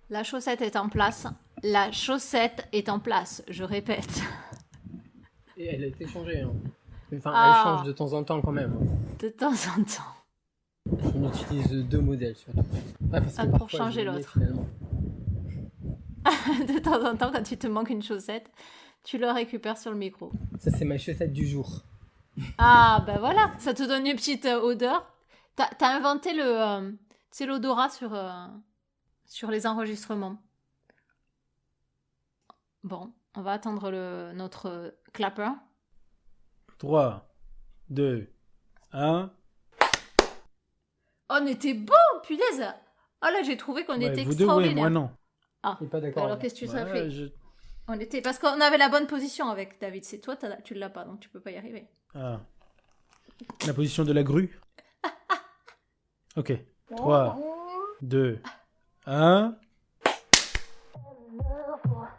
La chaussette est en place. La chaussette est en place, je répète. Et elle a été changée. Hein. Enfin, elle Ah, change de temps en temps quand même. de temps en temps. On utilise 2 modèles surtout. Ah, parce que Pour parfois, changer je l'ai l'autre. finalement. De temps en temps, quand il te manque une chaussette, tu le récupères sur le micro. Ça, c'est ma chaussette du jour. Ah, ben voilà, ça te donne une petite odeur. T'as inventé c'est l'odorat sur les enregistrements. Bon, on va attendre notre clapper. 3, 2, 1. Oh, on était bon, punaise. Oh là, j'ai trouvé qu'on était Vous deux, ouais, moi extraordinaire. non. Ah, Je suis pas d'accord. alors qu'est-ce que tu as fait? Je... On était parce qu'on avait la bonne position avec David. C'est toi, tu l'as pas, donc tu peux pas y arriver. Ah. La position de la grue. Ok. 3, 2, 1.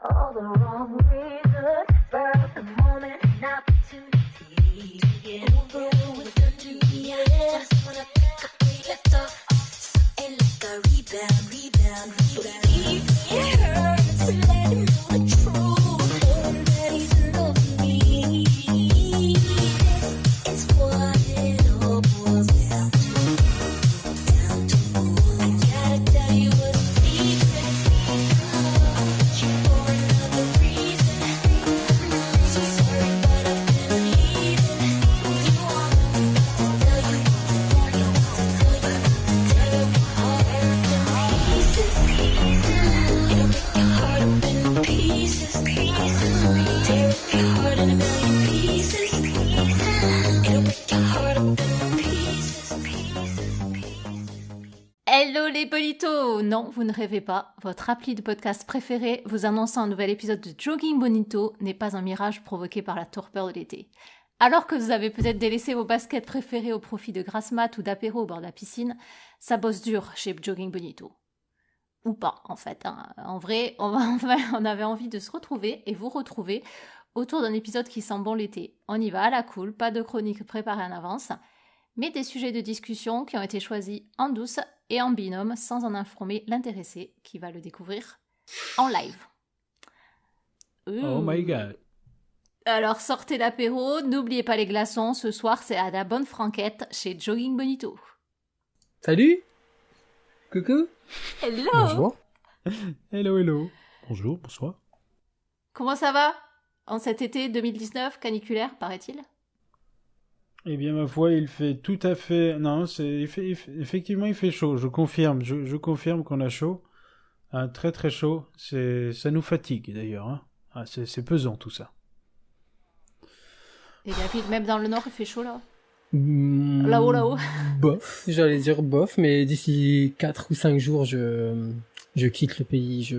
All the wrong reasons, but the moment, an opportunity to get over with the new year. Just wanna pick up where you left off, something like a rebound. It hurts to let him know the truth, that he's in love with me. It's what it all boils down to. I gotta tell you a secret. For another reason, so sorry, but I've been leaving. You wanna tell you my heart up in pieces. Tear up your heart in a million pieces. It'll break your heart up in pieces. Hello les bonitos! Non, vous ne rêvez pas. Votre appli de podcast préféré vous annonçant un nouvel épisode de Jogging Bonito n'est pas un mirage provoqué par la torpeur de l'été. Alors que vous avez peut-être délaissé vos baskets préférées au profit de grasse mat ou d'apéro au bord de la piscine, ça bosse dur chez Jogging Bonito. Ou pas, en fait. Hein. En vrai, on avait envie de se retrouver et vous retrouver autour d'un épisode qui sent bon l'été. On y va à la cool, pas de chronique préparée en avance, mais des sujets de discussion qui ont été choisis en douce et en binôme sans en informer l'intéressé qui va le découvrir en live. Oh my god. Alors sortez l'apéro, n'oubliez pas les glaçons, ce soir c'est à la bonne franquette chez Jogging Bonito. Salut. Coucou. Hello. Bonjour. Hello, hello. Bonjour, bonsoir. Comment ça va en cet été 2019 caniculaire, paraît-il? Eh bien, ma foi, il fait tout à fait... Non, effectivement, il fait chaud, je confirme. Je confirme qu'on a chaud. Très très chaud. Ça nous fatigue, d'ailleurs. Hein. C'est pesant, tout ça. Et David, même dans le nord, il fait chaud, là. Là-haut. Bof, j'allais dire bof, mais d'ici 4 ou 5 jours, je quitte le pays.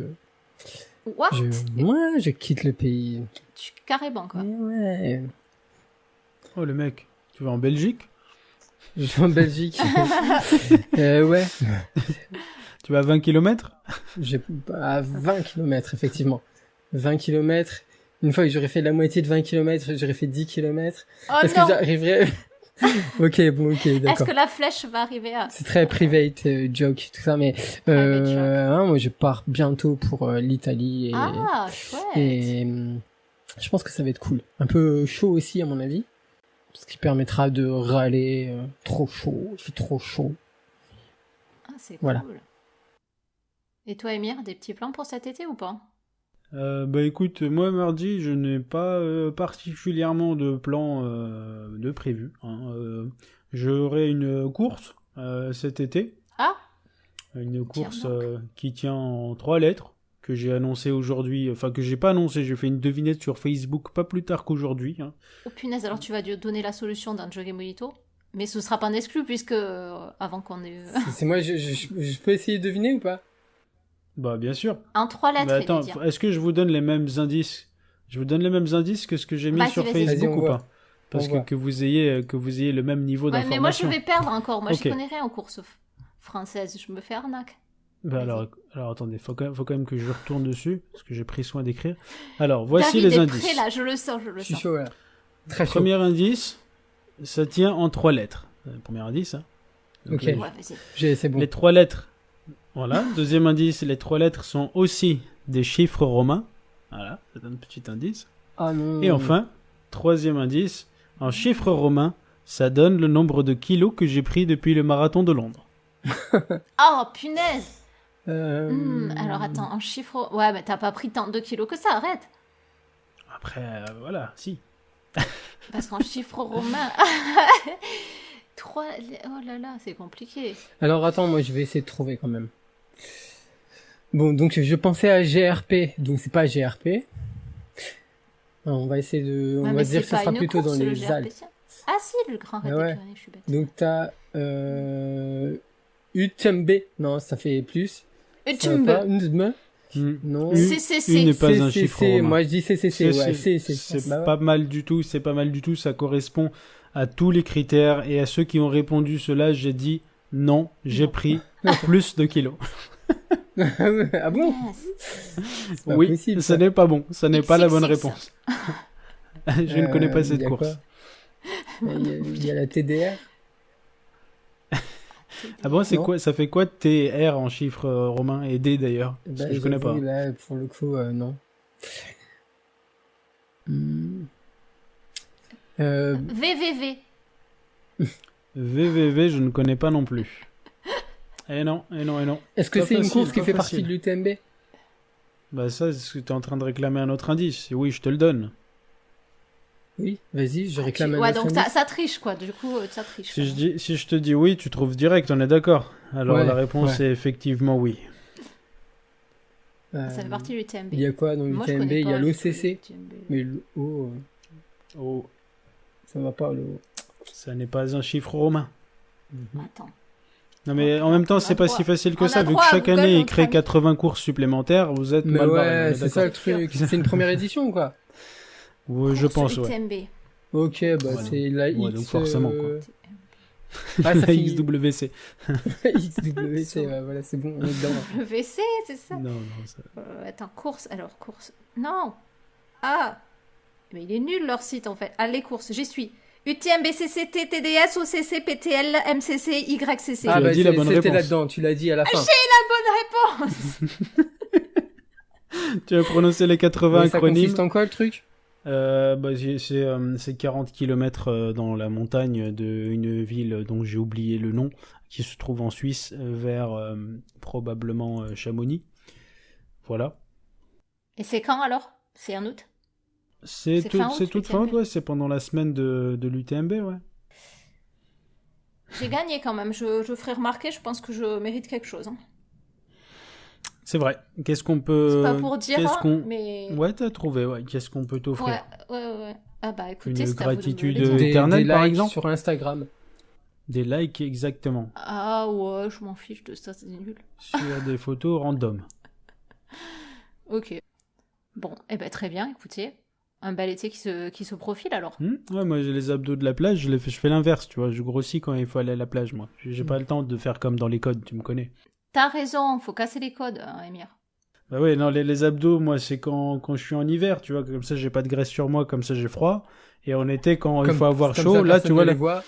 What? Moi, je quitte le pays. Carrément, quoi. Ouais. Oh, le mec, tu vas en Belgique? Je vais en Belgique. Ouais. Tu vas à 20 km? À 20 km, effectivement. 20 km. Une fois que j'aurais fait la moitié de 20 km, j'aurais fait 10 km. Oh Est-ce non. que j'arriverai? Ok, d'accord. Est-ce que la flèche va arriver à... C'est très private joke, tout ça, mais moi je pars bientôt pour l'Italie chouette. et je pense que ça va être cool. Un peu chaud aussi à mon avis, ce qui permettra de râler. Trop chaud, il fait trop chaud. Ah, c'est Voilà. cool. Et toi, Émir, des petits plans pour cet été ou pas? Bah écoute, moi mardi, je n'ai pas particulièrement de plan de prévu. Hein. J'aurai une course cet été. Ah. Une course Tiens qui tient en 3 lettres, que j'ai annoncé aujourd'hui, enfin que j'ai pas annoncé, j'ai fait une devinette sur Facebook pas plus tard qu'aujourd'hui. Hein. Oh punaise, alors tu vas donner la solution d'un Jogging Bonito? Mais ce sera pas un exclu puisque avant qu'on ait... C'est moi, je peux essayer de deviner ou pas? Bah bien sûr. En 3 lettres, Mais attends, il veut dire. est-ce que je vous donne les mêmes indices? Je vous donne les mêmes indices que ce que j'ai mis Vas-y, sur vas-y. Facebook Vas-y, on ou voit. pas? Parce On voit. que vous ayez le même niveau Ouais, d'information. mais moi je vais perdre encore. Moi Ok. je connais rien aux courses françaises. Je me fais arnaque. Bah Vas-y. alors attendez, faut quand même que je retourne dessus, parce que j'ai pris soin d'écrire. Alors, voici David les est indices. prêt là, je le sens, je le Je suis sens. chaud là. Très chaud. Premier indice, ça tient en 3 lettres. Premier indice, hein. Donc, Ok. les, Ouais, vas-y. C'est bon. les 3 lettres Voilà. Deuxième indice, les 3 lettres sont aussi des chiffres romains. Voilà, ça donne un petit indice. Ah non. Et enfin, troisième indice, en chiffres romains, ça donne le nombre de kilos que j'ai pris depuis le marathon de Londres. Oh, punaise. Euh, Alors attends, en chiffre... Ouais, mais t'as pas pris tant de kilos que ça, arrête. Après, voilà, si. Parce qu'en chiffre romain... 3... Oh là là, c'est compliqué. Alors attends, moi je vais essayer de trouver quand même. Bon, donc je pensais à GRP, donc c'est pas GRP. On va essayer de... Ouais, on mais va dire c'est que ce pas sera une plutôt course, dans le les GRP, Alpes. tiens. Ah si, le Grand Raid Ah des ouais. Pyrénées, je suis bête. Donc t'as UTMB. Non, ça fait plus. Ça va pas. UTMB. Non. CCC. U n'est pas un CCC, chiffre romain. moi je dis CCC, ouais, CCC. C'est Bah ouais. pas mal du tout, c'est pas mal du tout, ça correspond à tous les critères et à ceux qui ont répondu cela, j'ai dit non, j'ai Non. pris plus de kilos. Ah bon? C'est pas Oui, possible, ce ça. n'est pas bon, ce n'est pas la bonne XXX. réponse. Je ne connais pas il cette y a course. quoi Il y a la TDR. Ah bon, c'est Non. quoi, ça fait quoi TR en chiffres romains et D d'ailleurs? Parce Bah, que je connais pas. j'avoue, là, pour le coup, non. VVV. VVV, je ne connais pas non plus. Et non, et non, et non. Est-ce que Pas c'est une facile, course qui pas fait facile. partie de l'UTMB? Bah ça, c'est ce que tu es en train de réclamer un autre indice. Et oui, je te le donne. Oui, vas-y, je réclame un Ouais, autre donc indice. ça triche, quoi. Du coup, ça triche. Si je te dis oui, tu trouves direct, on est d'accord. Alors Ouais, la réponse ouais. est effectivement oui. Ça fait partie de l'UTMB. Il y a quoi dans Moi, je l'UTMB? connais Il y a pas l'OCC. l'UTMB. Mais le O, Oh, ça va pas, le O. ça n'est pas un chiffre romain. Attends. Non mais en même temps, On a c'est pas droit- si facile que on a ça, vu que droit à chaque Google, année, il notre crée ami. 80 courses supplémentaires, vous êtes Mais mal barré, on ouais, est c'est ça le d'accord. truc. C'est une première édition, quoi. Ouais, je Course pense, ouais. UTMB. Ok, bah Voilà. c'est la Ouais, X. donc forcément, quoi. Ah, ça La finit. XWC. XWC, ouais, voilà, c'est bon, on est dedans. Le VC, c'est ça Non, non, ça... Attends, course. Alors, course. Non. Ah. Mais il est nul leur site en fait. Allez, courses, j'y suis. UTMB, CCT, TDS, OCC, PTL, MCC, YCC. Ah, as bah dit la bonne c'était réponse. là-dedans, tu l'as dit à la fin. Bonne réponse. Tu as prononcé les 80 Mais ça acronymes. consiste en quoi le truc? Bah, c'est 40 km dans la montagne d'une ville dont j'ai oublié le nom, qui se trouve en Suisse, vers probablement Chamonix. Voilà. Et c'est quand alors? C'est en août? C'est C'est fin août, toute fin août, l'UTMB. ouais, c'est pendant la semaine de l'UTMB, ouais. J'ai gagné quand même. Je ferai remarquer, je pense que je mérite quelque chose. Hein. C'est vrai. Qu'est-ce qu'on peut... C'est pas pour dire, qu'est-ce hein, qu'on- mais... Ouais, t'as trouvé, ouais. Qu'est-ce qu'on peut t'offrir? Ouais. Ah bah écoutez, Une c'est à vous de me gratitude le dire. éternelle, des par likes exemple sur Instagram. Des likes, exactement. Ah ouais, je m'en fiche de ça, c'est nul. Sur des photos random. Ok. Bon, eh ben très bien, écoutez. Un bel été qui se profile alors. Ouais, moi j'ai les abdos de la plage, je fais l'inverse, tu vois. Je grossis quand il faut aller à la plage, moi. J'ai pas le temps de faire comme dans les codes, tu me connais. T'as raison, faut casser les codes, hein, Émir. Bah ouais, non, les abdos, moi, c'est quand je suis en hiver, tu vois. Comme ça, j'ai pas de graisse sur moi, comme ça, j'ai froid. Et en été, quand il faut avoir comme chaud, ça, là, personne tu vois, ne là. les voit.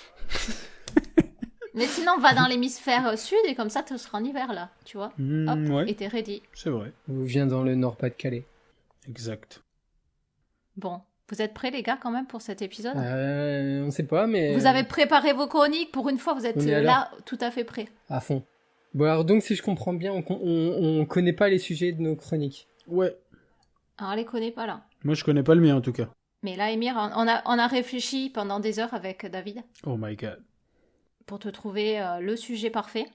Mais sinon, va dans l'hémisphère sud et comme ça, tu seras en hiver là, tu vois. Hop, Ouais, et t'es ready. c'est vrai. Vous vient dans le Nord-Pas-de-Calais. Exact. Bon, vous êtes prêts les gars quand même pour cet épisode On sait pas, mais... Vous avez préparé vos chroniques, pour une fois, vous êtes on est à là, tout à fait prêts. À fond. Bon, alors donc, si je comprends bien, on connaît pas les sujets de nos chroniques. Ouais. Alors, on les connaît pas là. Moi, je connais pas le mien, en tout cas. Mais là, Émir, on a réfléchi pendant des heures avec David Oh my god. pour te trouver le sujet parfait.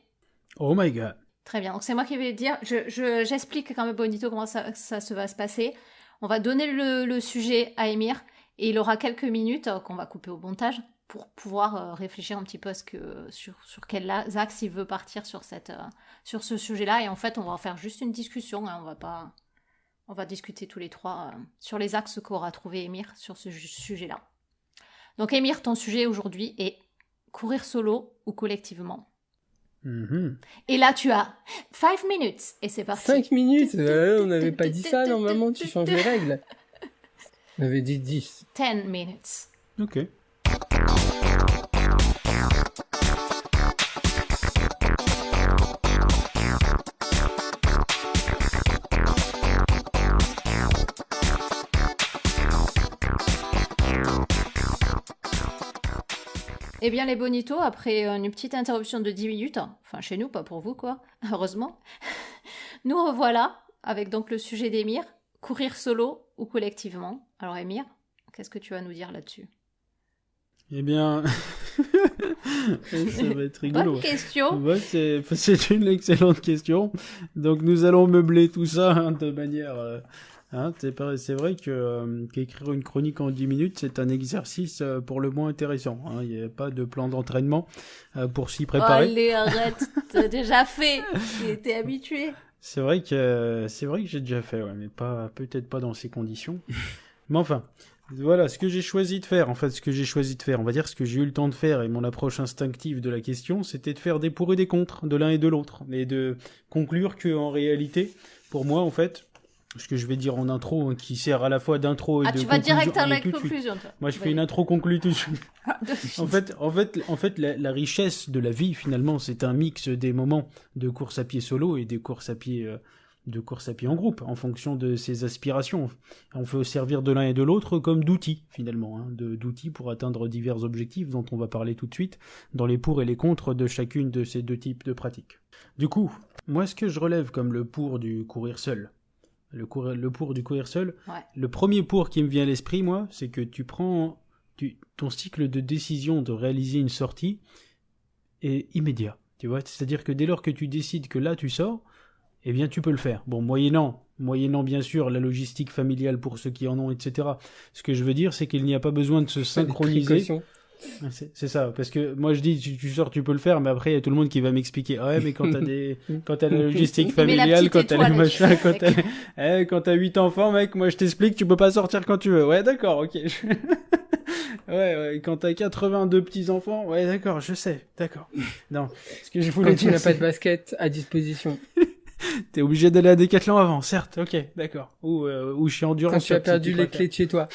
Oh my god. Très bien, donc c'est moi qui vais le dire. J'explique quand même Bonito comment ça se va se passer. On va donner le sujet à Émir et il aura quelques minutes qu'on va couper au montage pour pouvoir réfléchir un petit peu sur quel axe il veut partir sur ce sujet-là. Et en fait, on va faire juste une discussion. Hein, on va discuter tous les trois sur les axes qu'aura trouvé Émir sur ce sujet-là. Donc Émir, ton sujet aujourd'hui est courir solo ou collectivement. Mhm. Et là, tu as 5 minutes et c'est parti. 5 minutes on n'avait pas dit ça, normalement, tu changes les règles. On avait dit 10. 10 minutes. Ok. Eh bien, les bonitos, après une petite interruption de 10 minutes, enfin chez nous, pas pour vous, quoi, heureusement, nous revoilà avec donc le sujet d'Émir, courir solo ou collectivement. Alors Émir, qu'est-ce que tu vas nous dire là-dessus? Eh bien, ça va être rigolo. Bonne question. Ouais, c'est une excellente question. Donc nous allons meubler tout ça de manière... c'est vrai que qu'écrire une chronique en 10 minutes, c'est un exercice pour le moins intéressant. Il n'y a pas de plan d'entraînement pour s'y préparer. Allez, arrête, t'as déjà fait, t'es habitué. C'est vrai que j'ai déjà fait, ouais, mais peut-être pas dans ces conditions. Mais enfin, voilà, ce que j'ai choisi de faire, on va dire ce que j'ai eu le temps de faire et mon approche instinctive de la question, c'était de faire des pour et des contre de l'un et de l'autre, et de conclure que en réalité, pour moi, en fait, ce que je vais dire en intro, qui sert à la fois d'intro et de Tu vas conclusion. direct à la tout de suite. conclusion, toi. Moi, je fais une intro conclue tout de suite. En fait, la richesse de la vie, finalement, c'est un mix des moments de course à pied solo et des courses à pied, de course à pied en groupe, en fonction de ses aspirations. On peut servir de l'un et de l'autre comme d'outils, finalement, d'outils pour atteindre divers objectifs dont on va parler tout de suite, dans les pour et les contre de chacune de ces deux types de pratiques. Du coup, moi, ce que je relève comme le pour du courir seul, le pour du courir seul, Ouais. le premier pour qui me vient à l'esprit, moi, c'est que tu prends ton cycle de décision de réaliser une sortie est immédiat, tu vois, c'est-à-dire que dès lors que tu décides que là tu sors, eh bien tu peux le faire. Bon, moyennant bien sûr la logistique familiale pour ceux qui en ont, etc. Ce que je veux dire, c'est qu'il n'y a pas besoin de se synchroniser. C'est ça, parce que moi je dis tu sors, tu peux le faire, mais après il y a tout le monde qui va m'expliquer ouais, mais quand t'as la logistique familiale, quand t'as les machins, quand t'as 8 enfants, mec, moi je t'explique, tu peux pas sortir quand tu veux. Ouais, d'accord, ok. Ouais, quand t'as 82 petits enfants, ouais, d'accord, je sais, d'accord. Non, ce que je voulais Quand tu dire, n'as pas de basket à disposition. t'es obligé d'aller à Decathlon avant, certes, ok, d'accord. Ou chez Endurance. Quand tu as Shop, si perdu les préfères. clés de chez toi.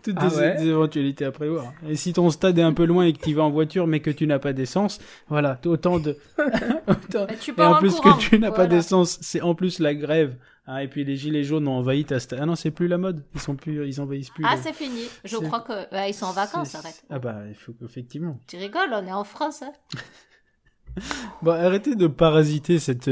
Toutes Ah des éventualités à prévoir. Et si ton stade est un peu loin et que tu vas en voiture mais que tu n'as pas d'essence, voilà, autant de... Bah, tu Et pars en en plus courant. que tu n'as pas Voilà. d'essence, c'est en plus la grève. Et puis les gilets jaunes ont envahi ta stade. Ah non, c'est plus la mode. Ils envahissent plus. Ah, le- c'est fini. Je C'est- crois que ils sont en vacances, c'est- arrête. Ah bah, il faut effectivement. Tu rigoles, on est en France. Hein. Bon, arrêtez de parasiter cette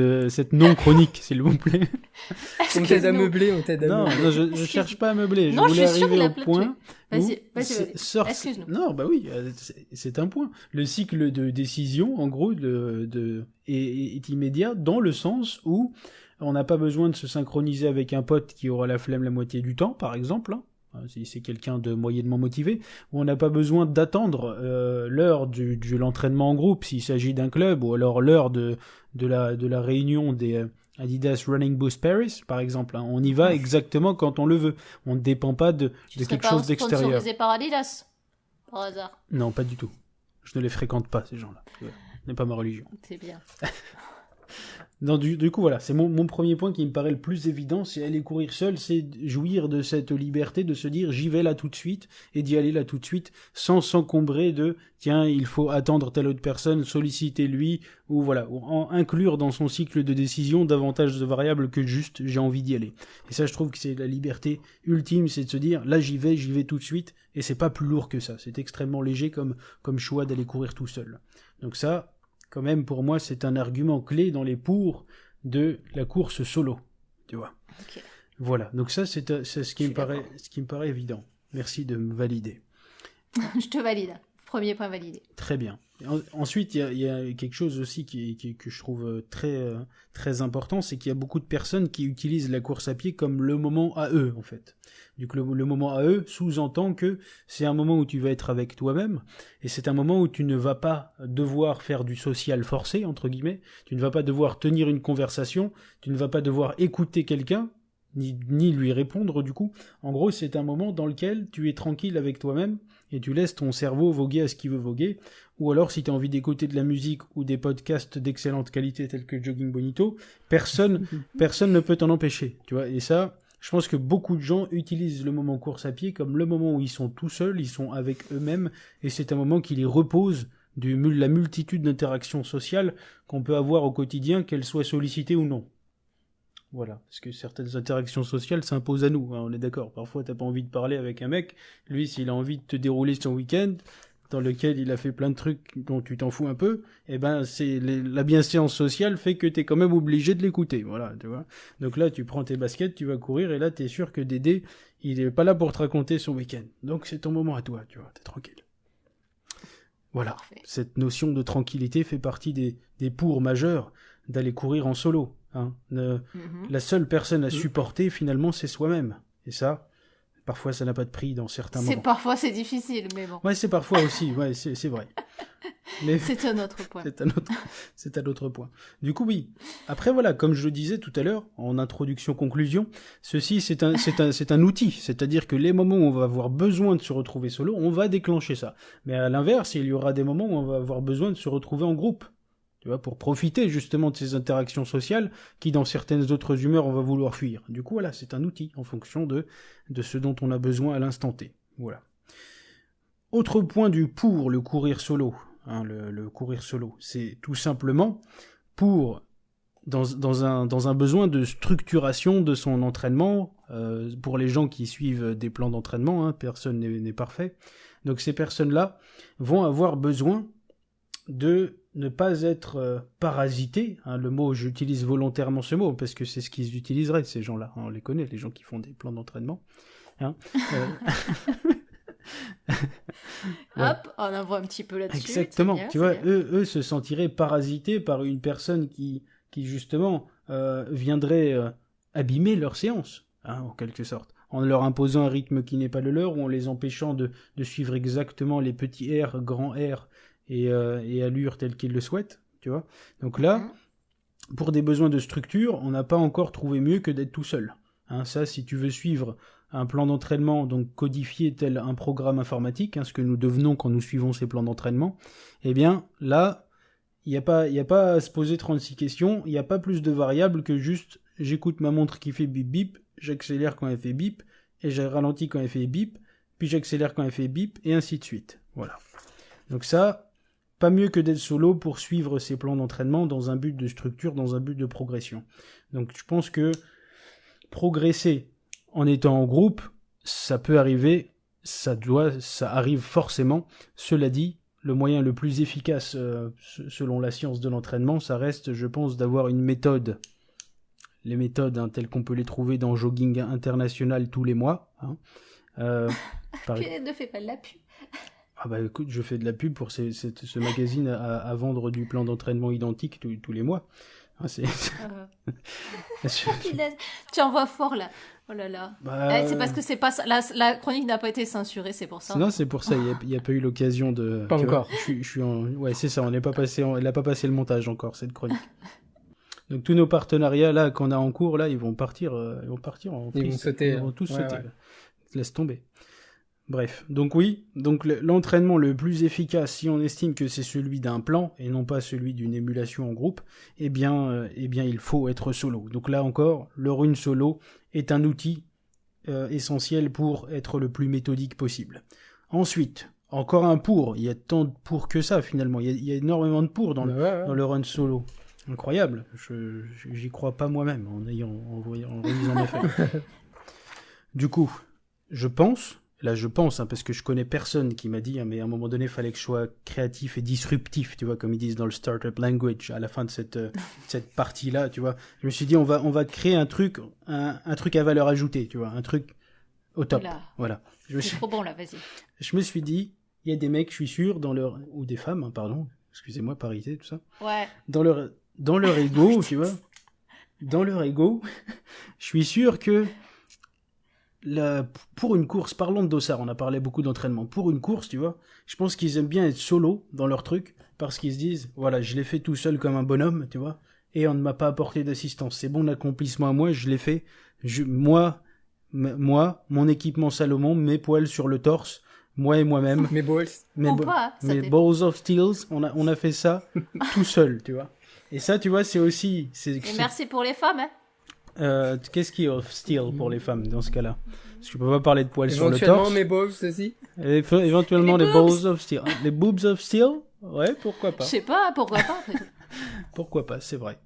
non-chronique, s'il vous plaît. On t'aide à Excuse-nous. meubler, on t'aide à Non, meubler. non, je cherche pas à meubler. Non, je je voulais suis sûre arriver qu'il a au plein de point. Vas-y, où vas-y. Excuse-nous. Non, bah oui, c'est un point. Le cycle de décision, en gros, est immédiat dans le sens où on n'a pas besoin de se synchroniser avec un pote qui aura la flemme la moitié du temps, par exemple, si c'est quelqu'un de moyennement motivé, où on n'a pas besoin d'attendre l'heure de l'entraînement en groupe s'il s'agit d'un club, ou alors l'heure de la réunion des Adidas Running Boost Paris, par exemple. On y va exactement quand on le veut. On ne dépend pas de Tu serais quelque pas chose d'extérieur. sponsorisé par Adidas, par hasard. Non, pas du tout. Je ne les fréquente pas, ces gens-là. Ce n'est pas ma religion. C'est bien. Non, du coup, voilà, c'est mon premier point qui me paraît le plus évident, c'est aller courir seul, c'est jouir de cette liberté de se dire j'y vais là tout de suite, et d'y aller là tout de suite, sans s'encombrer de tiens, il faut attendre telle autre personne, solliciter lui, ou voilà, ou inclure dans son cycle de décision davantage de variables que juste j'ai envie d'y aller. Et ça, je trouve que c'est la liberté ultime, c'est de se dire là j'y vais tout de suite, et c'est pas plus lourd que ça, c'est extrêmement léger comme choix d'aller courir tout seul. Donc ça, quand même, pour moi, c'est un argument clé dans les pour de la course solo, tu vois. Ok. Voilà, donc ça, c'est ce qui Je me suis paraît évident. Merci de me valider. Je te valide. Premier point validé. Très bien. Ensuite, il y a quelque chose aussi que je trouve très important, c'est qu'il y a beaucoup de personnes qui utilisent la course à pied comme le moment à eux, en fait. Du coup, le moment à eux sous-entend que c'est un moment où tu vas être avec toi-même, et c'est un moment où tu ne vas pas devoir faire du social forcé, entre guillemets, tu ne vas pas devoir tenir une conversation, tu ne vas pas devoir écouter quelqu'un, ni lui répondre du coup. En gros, c'est un moment dans lequel tu es tranquille avec toi-même, et tu laisses ton cerveau voguer à ce qu'il veut voguer, ou alors si tu as envie d'écouter de la musique ou des podcasts d'excellente qualité tels que Jogging Bonito, personne ne peut t'en empêcher, tu vois. Et ça, je pense que beaucoup de gens utilisent le moment course à pied comme le moment où ils sont tout seuls, ils sont avec eux-mêmes, et c'est un moment qui les repose de la multitude d'interactions sociales qu'on peut avoir au quotidien, qu'elles soient sollicitées ou non. Voilà, parce que certaines interactions sociales s'imposent à nous, hein, on est d'accord. Parfois, t'as pas envie de parler avec un mec. Lui, s'il a envie de te dérouler son week-end, dans lequel il a fait plein de trucs dont tu t'en fous un peu, eh ben, la bienséance sociale fait que t'es quand même obligé de l'écouter, voilà, tu vois. Donc là, tu prends tes baskets, tu vas courir, et là, t'es sûr que Dédé, il est pas là pour te raconter son week-end. Donc c'est ton moment à toi, tu vois, t'es tranquille. Voilà, Parfait. cette notion de tranquillité fait partie des pour majeurs d'aller courir en solo, hein. Mhm. La seule personne à supporter, finalement, c'est soi-même. Et ça, parfois, ça n'a pas de prix dans certains moments. Parfois, c'est difficile, mais bon. Ouais, c'est parfois aussi, ouais, c'est vrai. Mais C'est un autre point. c'est un autre point. Du coup, oui. Après, voilà, comme je le disais tout à l'heure, en introduction-conclusion, ceci, c'est un outil. C'est-à-dire que les moments où on va avoir besoin de se retrouver solo, on va déclencher ça. Mais à l'inverse, il y aura des moments où on va avoir besoin de se retrouver en groupe. Tu vois, pour profiter justement de ces interactions sociales qui, dans certaines autres humeurs, on va vouloir fuir. Du coup, voilà, c'est un outil en fonction de ce dont on a besoin à l'instant T. Voilà. Autre point du pour le courir solo, hein, le courir solo, c'est tout simplement pour dans un besoin de structuration de son entraînement, pour les gens qui suivent des plans d'entraînement, hein, personne n'est parfait. Donc ces personnes-là vont avoir besoin de ne pas être parasités, hein, le mot, j'utilise volontairement ce mot, parce que c'est ce qu'ils utiliseraient, ces gens-là, hein, on les connaît, les gens qui font des plans d'entraînement. Hein, ouais. Hop, on envoie un petit peu là-dessus. Exactement, bien, tu vois, bien. eux se sentiraient parasités par une personne qui justement viendrait abîmer leur séance, hein, en quelque sorte, en leur imposant un rythme qui n'est pas le leur, ou en les empêchant de suivre exactement les petits R, grands R, et allures telles qu'ils le souhaitent, tu vois. Donc là, pour des besoins de structure, on n'a pas encore trouvé mieux que d'être tout seul. Hein, ça, si tu veux suivre un plan d'entraînement, donc codifié tel un programme informatique, hein, ce que nous devenons quand nous suivons ces plans d'entraînement, eh bien, là, il n'y a pas à se poser 36 questions, il n'y a pas plus de variables que juste, j'écoute ma montre qui fait bip bip, j'accélère quand elle fait bip, et je ralentis quand elle fait bip, puis j'accélère quand elle fait bip, et ainsi de suite. Voilà. Donc ça, pas mieux que d'être solo pour suivre ces plans d'entraînement dans un but de structure, dans un but de progression. Donc je pense que progresser en étant en groupe, ça peut arriver, ça arrive forcément. Cela dit, le moyen le plus efficace, selon la science de l'entraînement, ça reste, je pense, d'avoir une méthode. Les méthodes, hein, telles qu'on peut les trouver dans Jogging International tous les mois. Hein. Ne fais pas de la pub. Ah bah écoute, je fais de la pub pour ce magazine à vendre du plan d'entraînement identique tous les mois. Ah, Tu envoies fort là. Oh là là. C'est parce que c'est pas ça. La chronique n'a pas été censurée, c'est pour ça. Non, c'est pour ça. Il n'y a pas eu l'occasion de. Pas encore. Je suis Ouais, c'est ça. On n'est pas passé. Elle n'a pas passé le montage encore cette chronique. Donc tous nos partenariats là qu'on a en cours là, ils vont partir en Ils vont sauter. Ils vont tous Ouais, sauter. ouais. Laisse tomber. Bref, donc oui, l'entraînement le plus efficace, si on estime que c'est celui d'un plan et non pas celui d'une émulation en groupe, eh bien il faut être solo. Donc là encore, le run solo est un outil essentiel pour être le plus méthodique possible. Ensuite, encore un pour, il y a tant de pour que ça finalement, il y a énormément de pour dans le run solo. Incroyable, j'y crois pas moi-même en relisant mes feuilles. Du coup, je pense, hein, parce que je connais personne qui m'a dit, hein, mais à un moment donné, il fallait que je sois créatif et disruptif, tu vois, comme ils disent dans le Startup Language, à la fin de cette partie-là, tu vois. Je me suis dit, on va créer un truc à valeur ajoutée, tu vois, un truc au top. Oula. Voilà. C'est trop bon là, vas-y. Je me suis dit, il y a des mecs, je suis sûr, ou des femmes, hein, pardon, excusez-moi, parité, tout ça. Ouais. Dans leur ego, tu vois, dans leur ego, je suis sûr que pour une course, parlons de Dossard, on a parlé beaucoup d'entraînement. Pour une course, tu vois, je pense qu'ils aiment bien être solo dans leur truc, parce qu'ils se disent, voilà, je l'ai fait tout seul comme un bonhomme, tu vois, et on ne m'a pas apporté d'assistance. C'est mon accomplissement à moi, je l'ai fait. Moi, mon équipement Salomon, mes poils sur le torse, moi et moi-même. Mes balls. Mes balls of steels, on a fait ça tout seul, tu vois. Et ça, tu vois, c'est aussi... Et merci pour les femmes, hein. Qu'est-ce qui est of steel pour les femmes dans ce cas-là? Parce que je peux pas parler de poils sur le torse. Éventuellement mes balls aussi. Éventuellement Les les boobs. balls of steel. Les boobs of steel? Ouais, pourquoi pas. Je sais pas, pourquoi pas. Pourquoi pas, c'est vrai.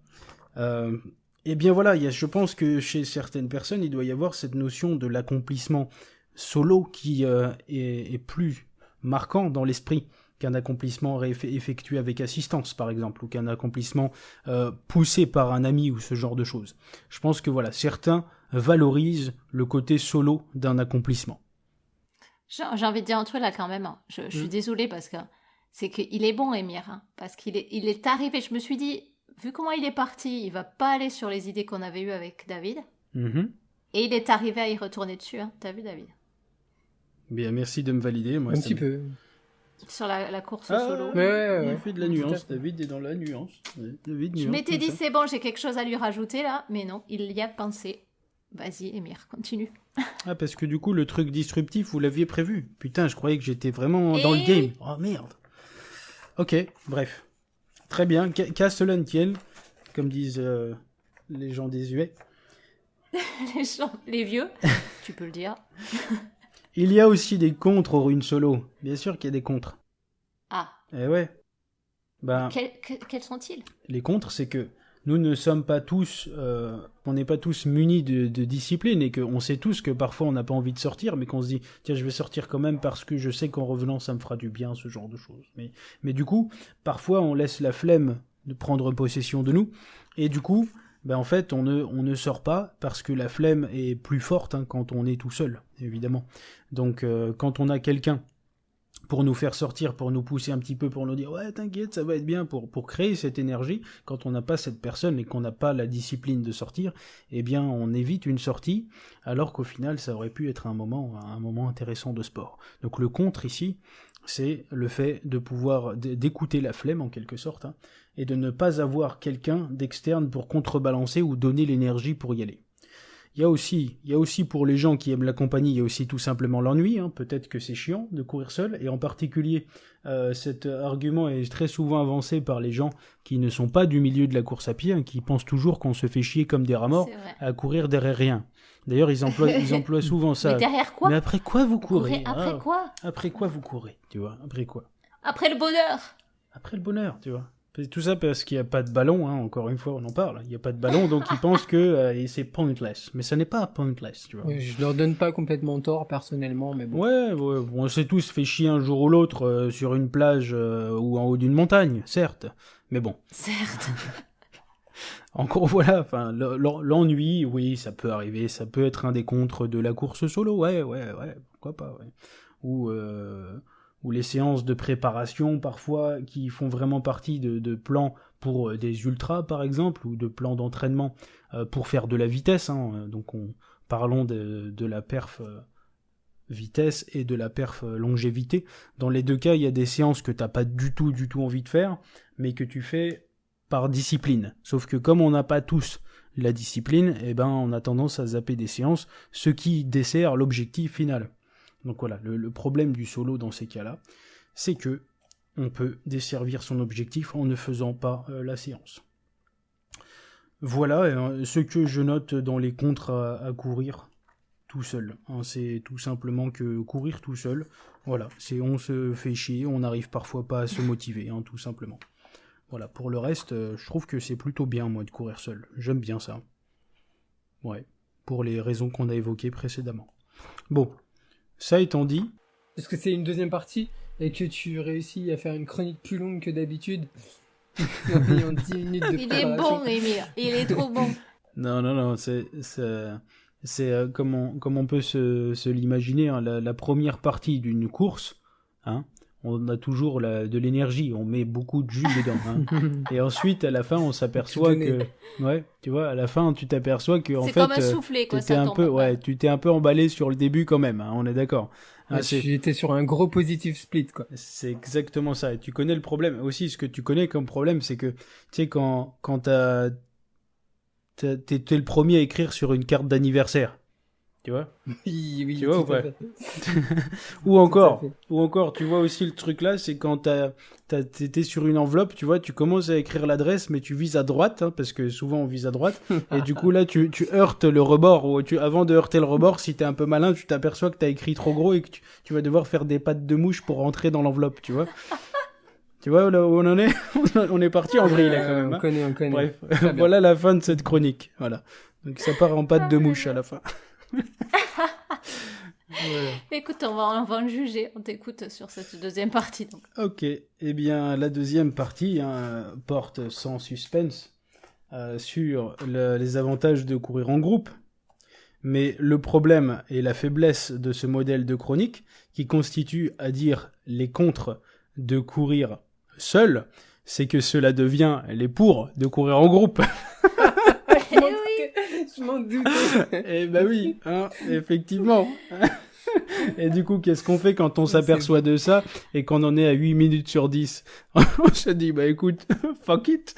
Eh bien voilà, je pense que chez certaines personnes, il doit y avoir cette notion de l'accomplissement solo qui est plus marquant dans l'esprit qu'un accomplissement effectué avec assistance, par exemple, ou qu'un accomplissement poussé par un ami ou ce genre de choses. Je pense que voilà, certains valorisent le côté solo d'un accomplissement. J'ai envie de dire un truc là quand même, hein. Je suis désolée parce que c'est qu'il est bon, Émir, hein, parce il est arrivé. Je me suis dit, vu comment il est parti, il va pas aller sur les idées qu'on avait eues avec David. Mhm. Et il est arrivé à y retourner dessus, hein. T'as vu, David? Bien, merci de me valider. Moi, Un ça petit me- peu. Sur la course Ah, solo. Il fait de la Tout à nuance. fait. David est dans la nuance. Ouais, David Je nuance m'étais comme dit, ça. c'est bon, j'ai quelque chose à lui rajouter là, mais non, il y a pensé. Vas-y, Émir, continue. Ah, parce que du coup, le truc disruptif, vous l'aviez prévu. Putain, je croyais que j'étais vraiment dans le Et- game. Oh merde. Ok, bref. Très bien, qu'à cela ne tienne, comme disent les gens désuets. Les vieux, tu peux le dire. Il y a aussi des contres aux runes solo. Bien sûr qu'il y a des contres. Ah, Eh ouais. Ben, quels sont-ils? les contres, c'est que nous ne sommes pas tous, on n'est pas tous munis de discipline et qu'on sait tous que parfois on n'a pas envie de sortir, mais qu'on se dit tiens je vais sortir quand même parce que je sais qu'en revenant ça me fera du bien, ce genre de choses. Mais du coup, parfois on laisse la flemme de prendre possession de nous et du coup, ben en fait on ne sort pas parce que la flemme est plus forte hein, quand on est tout seul, évidemment. Donc quand on a quelqu'un pour nous faire sortir, pour nous pousser un petit peu, pour nous dire ouais t'inquiète ça va être bien, pour créer cette énergie, quand on n'a pas cette personne et qu'on n'a pas la discipline de sortir, eh bien on évite une sortie, alors qu'au final ça aurait pu être un moment intéressant de sport. Donc le contre ici, c'est le fait de pouvoir d'écouter la flemme en quelque sorte, hein, et de ne pas avoir quelqu'un d'externe pour contrebalancer ou donner l'énergie pour y aller. Il y a aussi pour les gens qui aiment la compagnie, il y a aussi tout simplement l'ennui, hein. Peut-être que c'est chiant de courir seul, et en particulier cet argument est très souvent avancé par les gens qui ne sont pas du milieu de la course à pied, hein, qui pensent toujours qu'on se fait chier comme des rats morts C'est vrai. à courir derrière rien. D'ailleurs, ils emploient souvent ça. Mais derrière quoi? Mais après quoi vous courez? Après Ah, quoi? après quoi vous courez, tu vois? Après quoi? Après le bonheur. Après le bonheur, tu vois. Tout ça parce qu'il n'y a pas de ballon, hein, encore une fois on en parle, il n'y a pas de ballon, donc ils pensent que c'est pointless. Mais ça n'est pas pointless, tu vois. Ouais, je leur donne pas complètement tort personnellement, mais bon. Ouais, on s'est tous fait chier un jour ou l'autre sur une plage ou en haut d'une montagne, certes. Mais bon, Certes. encore voilà, enfin l'ennui, oui, ça peut arriver, ça peut être un des contres de la course solo, ouais, pourquoi pas, ouais. Ou les séances de préparation parfois qui font vraiment partie de plans pour des ultras par exemple, ou de plans d'entraînement pour faire de la vitesse, hein. Donc parlons de la perf vitesse et de la perf longévité. Dans les deux cas, il y a des séances que t'as pas du tout envie de faire, mais que tu fais par discipline. Sauf que comme on n'a pas tous la discipline, eh ben on a tendance à zapper des séances, ce qui dessert l'objectif final. Donc voilà, le problème du solo dans ces cas-là, c'est que on peut desservir son objectif en ne faisant pas la séance. Voilà ce que je note dans les contres à courir tout seul. Hein, c'est tout simplement que courir tout seul, voilà, c'est on se fait chier, on n'arrive parfois pas à se motiver, hein, tout simplement. Voilà, pour le reste, je trouve que c'est plutôt bien, moi, de courir seul. J'aime bien ça. Ouais, pour les raisons qu'on a évoquées précédemment. Bon, ça étant dit... Est-ce que c'est une deuxième partie et que tu réussis à faire une chronique plus longue que d'habitude en ayant 10 minutes de Il est préparation? bon, Émir. Il est trop bon. Non, c'est comme on peut se l'imaginer, hein, la première partie d'une course, hein, on a toujours de l'énergie, on met beaucoup de jus dedans, hein. Et ensuite à la fin on s'aperçoit Tout que donner. ouais, tu vois, à la fin tu t'aperçois que en C'est fait comme un soufflé, quoi. t'étais Ça un tombe. peu tu t'es un peu emballé sur le début quand même, hein, on est d'accord. Hein, Ouais, j'étais sur un gros positive split, quoi. c'est exactement ça. Et tu connais le problème aussi, ce que tu connais comme problème, c'est que tu sais quand t'es le premier à écrire sur une carte d'anniversaire, tu vois. Oui, Tu vois tout ou pas à fait. Ou encore, Tout à fait. ou encore, tu vois aussi le truc là, c'est quand t'étais sur une enveloppe, tu vois, tu commences à écrire l'adresse, mais tu vises à droite, hein, parce que souvent on vise à droite, et du coup là tu heurtes le rebord, ou avant de heurter le rebord, si t'es un peu malin, tu t'aperçois que t'as écrit trop gros et que tu vas devoir faire des pattes de mouche pour rentrer dans l'enveloppe, tu vois. Tu vois là où on en est? On est parti en vrille là quand même. On Hein. connaît, on connaît. Bref, Très bien. voilà la fin de cette chronique. Voilà. Donc ça part en pâte de mouche à la fin. Voilà. Écoute, on va le juger. On t'écoute sur cette deuxième partie. Donc. Ok, eh bien la deuxième partie porte sans suspense sur les avantages de courir en groupe. Mais le problème et la faiblesse de ce modèle de chronique, qui constitue à dire les contres de courir seul, c'est que cela devient les pour de courir en groupe. Je m'en doutais. Eh ben oui, hein, effectivement. Et du coup, qu'est-ce qu'on fait quand on s'aperçoit de ça et qu'on en est à 8 minutes sur 10? On se dit, bah écoute, fuck it,